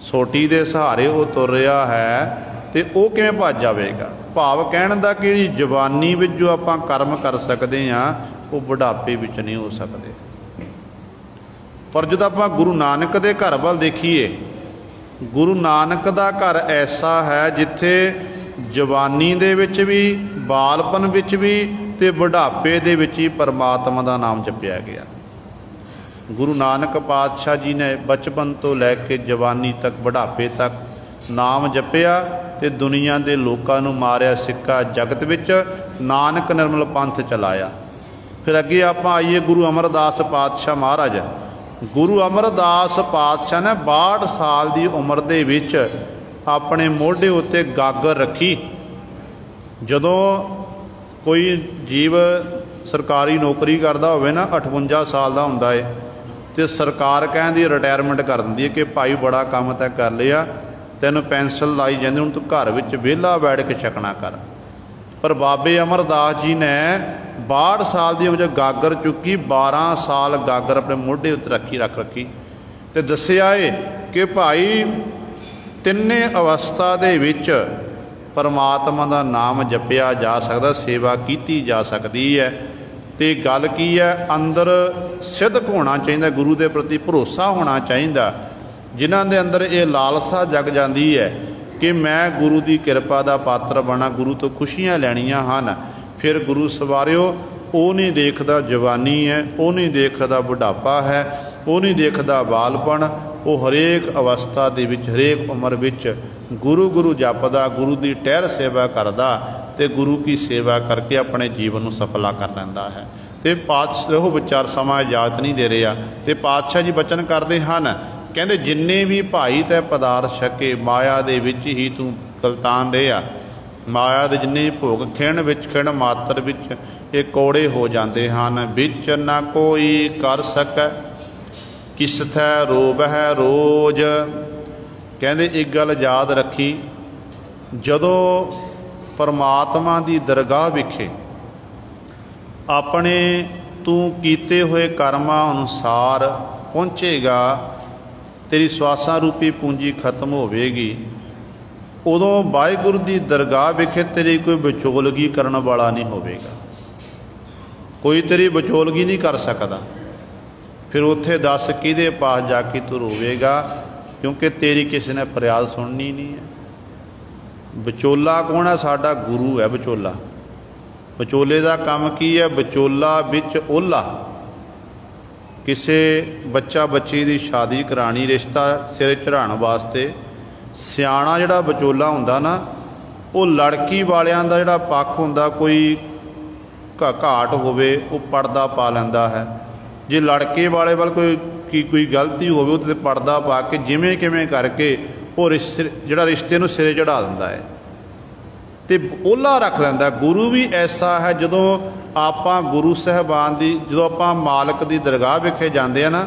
सोटी के सहारे वो तुर रहा है तो वह किवें भज जाएगा। भाव कहण दा कि जवानी विच जो आपां कर्म कर सकते हैं वो बुढ़ापे विच नहीं हो सकते। पर जो आपां गुरु नानक दे घर वाल देखीए, गुरु नानक दा घर ऐसा है जिथे जवानी दे विच भी, बालपन विच भी ते बुढ़ापे दे विच ही परमात्मा दा नाम जपिया गया। गुरु नानक पातशाह जी ने बचपन तो लैके जवानी तक, बुढ़ापे तक नाम जपिया ते दुनिया के लोगों नूं मारिया, सिक्का जगत विच नानक निर्मल पंथ चलाया। फिर अगे आपां आईए गुरु अमरदास पातशाह महाराज। गुरु अमरदास पातशाह ने 62 साल की उम्र दे विच अपने मोढे उत्ते गागर रखी। जदों कोई जीव सरकारी नौकरी करता होवे ना, 58 साल का हुंदा है तो सरकार कहती रिटायरमेंट कर दिंदी है कि भाई बड़ा काम तैं कर लिया, तैनूं पेंशन लाई जाती, हुण तूं घर विच विहला बैठ के छकना कर। पर बाबे अमरदास जी ने 62 साल की उम्र गागर चुकी, 12 साल गागर अपने मोढे उत्ते रखी ते दस्सिया है कि भाई तिन्ने अवस्था दे विच परमात्मा का नाम जपिया जा सकता, सेवा की जा सकती है। तो गल की है, अंदर सिदक होना चाहिए, गुरु के प्रति भरोसा होना चाहिए। जिन्हां दे अंदर ये लालसा जग जाती है कि मैं गुरु की कृपा का पात्र बना, गुरु तो खुशियां लैनियां हन, फिर गुरु सवारियो वो नहीं देखता जवानी है, वो नहीं देखता बुढ़ापा है, वो नहीं देखता बालपन, वो हरेक अवस्था दे विच, हरेक उम्र विच गुरु गुरु जपदा, गुरु की टहर सेवा करदा ते गुरु की सेवा करके अपने जीवन को सफला कर लैंदा है। तो पातशाह रहो विचार समा इजाजत नहीं दे रहा। तो पातशाह जी बचन करते हैं, कहते जिन्ने भी भाई तै पदार्थ छके माया दे विच ही तू गलतान रहा। माया दे जिन्ने भोग खिण विच खिण मात्र विच ये कौड़े हो जाते हैं। विच ना कोई कर सकै किस थै रोब है रोज। कहते एक गल याद रखी, जदों परमात्मा की दरगाह विखे अपने तू कीते हुए कर्मां अनुसार पहुँचेगा, तेरी स्वासां रूपी पूंजी खत्म होवेगी, उदों वाहिगुरू की दरगाह विखे तेरी कोई विचोलगी करने वाला नहीं होवेगा, कोई तेरी विचोलगी नहीं कर सकता। फिर उत्थे दस किहदे पास जाके तू रोवेगा, क्योंकि तेरी किसी ने फरियाद सुननी नहीं है। विचोला कौन है? साडा गुरु है विचोला। विचोले का काम की है? विचोला विच ओला। किसी बच्चा बच्ची की शादी करानी, रिश्ता सिर चढ़ाने वास्ते सियाणा जिहड़ा विचोला हुंदा ना, वो लड़की वालियां दा जिहड़ा पक्ष हुंदा, कोई घाट होवे वो पर्दा पा लैंदा है। जे लड़के वाले वाल कोई गलती होवे उहते पर्दा पा के जिवें किवें करके वो रिश्ते जिहड़ा रिश्ते नूं सिरे चढ़ा दिंदा है ते ओला रख लैंदा। गुरु भी ऐसा है, जदों आपां गुरु साहबान दी, जदों आपां मालक दी दरगाह विखे जांदे आ ना,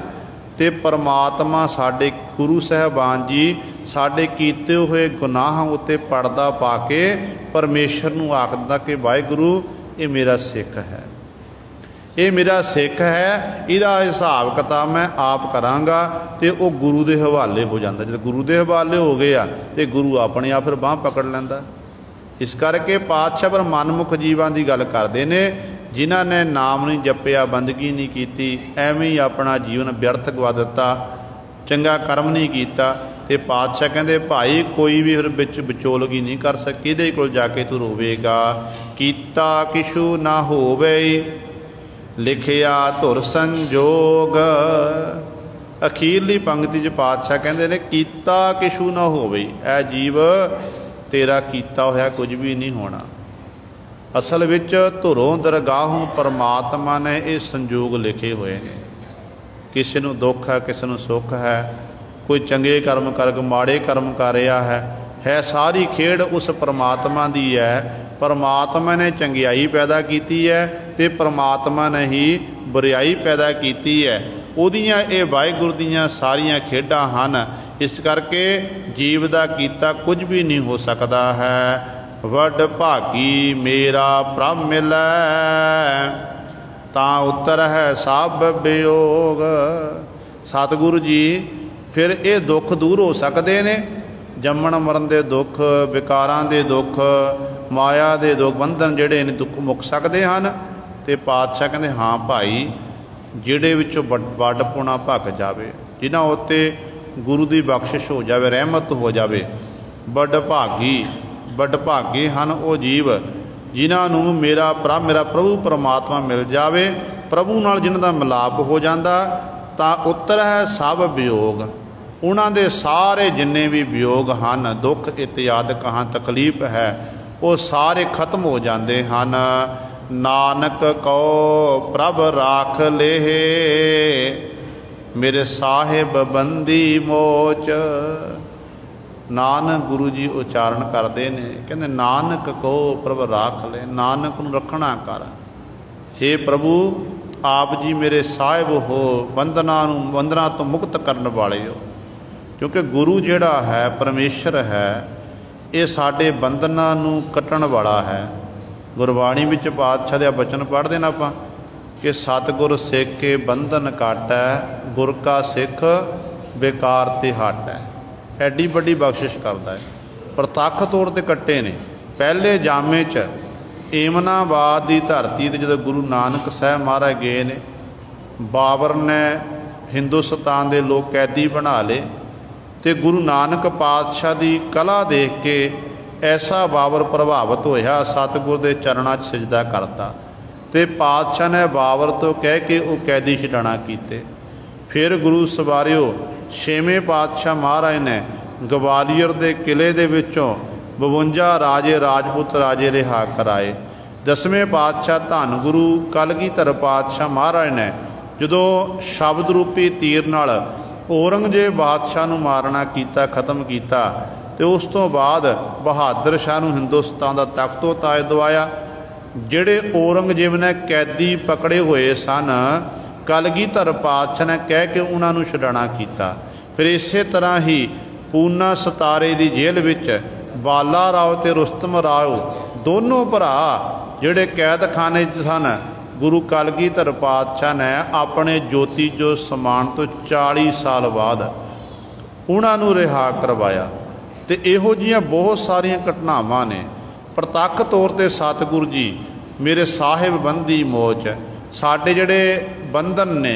ते परमात्मा साडे गुरु साहबान जी साडे कीते हुए गुनाह उत्ते पर्दा पा के परमेश्वर नूं आखदा कि वाहिगुरू ये मेरा सिख है, ये मेरा सिख है, इहदा हिसाब किताब मैं आप करांगा। तो वह गुरु के हवाले हो जाता। जो गुरु के हवाले हो गया तो गुरु अपने आप फिर बांह पकड़ लैंदा। इस करके पातशाह पर मनमुख जीवां की गल करते हैं, जिन्हां ने नाम नहीं जपिया, बंदगी नहीं की, एवें ही अपना जीवन व्यर्थ गवा दिता, चंगा कर्म नहीं किया। तो पातशाह कहते भाई कोई भी फिर बिच विचोलगी नहीं कर सकी, इहदे कोल जाके तू रोवेगा। कीता किशु ना होवे लिखिया धुर संजोग। अखीरली पंक्ति च पातशाह कहते ने कीता किशु ना होवे, ऐ जीव तेरा कीता होया कुछ भी नहीं होना। असल विच धुरों दरगाहों परमात्मा ने ये संजोग लिखे हुए हैं। किसी नूं दुख है, किसी नूं सुख है, कोई चंगे कर्म कर माड़े कर्म कर रहा है सारी खेड़ उस परमात्मा दी है। परमात्मा ने चंगियाई पैदा की है तो परमात्मा ने ही बुराई पैदा की है। उहदियां ये वाहिगुरू दियां सारियां खेडां हन। इस करके जीव का कीता कुछ भी नहीं हो सकता है। वड भागी मेरा प्रभ मिलै तां उतर है सब वियोग। सतगुरु जी फिर ये दुख दूर हो सकते हैं। जम्मण मरण के दुख, विकारां के दुख, माया के दुख, बंधन जिहड़े ने दुख मुक सकते हैं। तो पातशाह कहते हाँ भाई, जिहड़े विचों वड पुणा भग जावे, जिन्हां उत्ते गुरु की बख्शिश हो जाए, रहमत हो जाए, वड भागी हन वो जीव जिन्हों मेरा प्रभु परमात्मा मिल जाए। प्रभु नाल जिन्हां दा मिलाप हो जाता तां उतर है सब वियोग। उन्हां दे सारे जिन्ने भी वियोग हैं, दुख इत्यादि कहाँ तकलीफ है, वो सारे खत्म हो जाते हैं। नानक को प्रभ राख ले मेरे साहिब बंदी मोच। नानक गुरु जी उचारण करते हैं, कहते नानक को प्रभ राख ले, नानक नूं रखना कर। हे प्रभु आप जी मेरे साहिब हो, बंधना तो मुक्त करने वाले हो। क्योंकि गुरु जिहड़ा है परमेश्वर है, ये साडे बंधना नूं कट्टण वाला है। गुरबाणी विच पातशाह दे बचन पढ़ते हैं आपां कि सतगुर सिख के बंधन काट है, गुर का सिख बेकार ते हट है। एडी बड़ी बख्शिश करता है। प्रतख तौर पर कट्टे ने। पहले जामे च एमनाबाद की धरती ते जदों गुरु नानक साहब महाराज गए ने, बाबर ने हिंदुस्तान के लोग कैदी बना ले, तो गुरु नानक पातशाह की कला देख के ऐसा बाबर प्रभावित होया, सतगुर के चरणों च सजदा करता। तो पातशाह ने बाबर तो कह के वो कैदी छडाणा कीते। फिर गुरु सवारियो छेवें पातशाह महाराज ने ग्वालियर के किले दे विचों 52 राजे राजपूत राजे रिहा कराए। 10वें पातशाह धन गुरु कलगीधर पातशाह महाराज ने जदों शब्द रूपी तीर नाल औरंगजेब बादशाह नूं मारना कीता, खत्म किया, तो उस तो बाद बहादुर शाह नूं हिंदुस्तान का तख्तो ताज दवाया। जिहड़े औरंगजेब ने कैदी पकड़े हुए सन, कलगीधर पातशाह ने कह के उन्होंने छडाणा किया। फिर इस तरह ही पूना सतारे की जेल विच बाला राव ते रुस्तम राव दोनों भरा जिहड़े कैदखाने सन, गुरु कलगीधर पातशाह ने अपने ज्योति जो समान तो 40 साल बाद उन्होंने रिहा करवाया। तो इहो जिहियां बहुत सारियां घटनावां ने। प्रतख तौर पर सतगुरु जी मेरे साहिब बंदी मोच, साडे जिहड़े बंधन ने,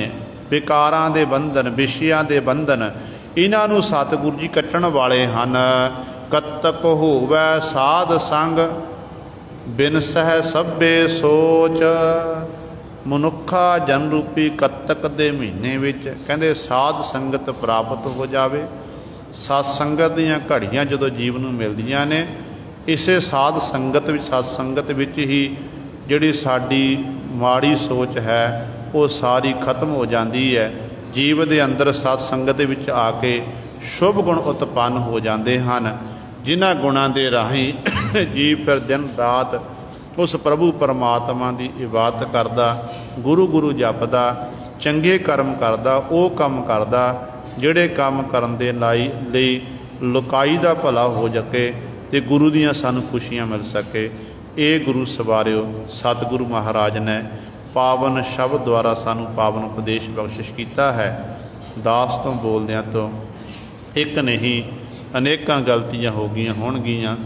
विकारां दे बंधन, विषयां दे बंधन, इन्हां नूं सतगुरु जी कट्टण वाले हन। कतक होवै साध संग बिन सह सभे सोच। मनुखा जन रूपी कतक दे महीने विच कहंदे साध संगत प्राप्त हो जावे। सत्संगत दीयां घड़ियां जदों जीव नूं मिलदियां ने, इसे साध संगत विच सत्संगत विच ही जिहड़ी साडी माड़ी सोच है वो सारी खत्म हो जाती है। जीव के अंदर सत्संगत विच आके शुभ गुण उत्पन्न हो जाते हैं, जिन्हां गुणां दे राही जीव फिर दिन रात उस प्रभु परमात्मा की इबादत करदा, गुरु गुरु जपदा, चंगे कर्म करदा, वो काम करदा जिहड़े काम करन दे लई ਲੁਕਾਈ ਦਾ ਭਲਾ ਹੋ ਸਕੇ ਤੇ ਗੁਰੂ ਦੀਆਂ ਸਾਨੂੰ ਖੁਸ਼ੀਆਂ ਮਿਲ ਸਕੇ। ਇਹ ਗੁਰੂ ਸਵਾਰਿਓ ਸਤਿਗੁਰੂ ਮਹਾਰਾਜ ਨੇ ਪਾਵਨ ਸ਼ਬਦ ਦੁਆਰਾ ਸਾਨੂੰ ਪਾਵਨ ਉਪਦੇਸ਼ ਬਖਸ਼ਿਸ਼ ਕੀਤਾ ਹੈ। ਦਾਸ ਤੋਂ ਬੋਲਦਿਆਂ ਤੋਂ ਇੱਕ ਨਹੀਂ ਅਨੇਕਾਂ ਗਲਤੀਆਂ ਹੋ ਗਈਆਂ ਹੋਣਗੀਆਂ।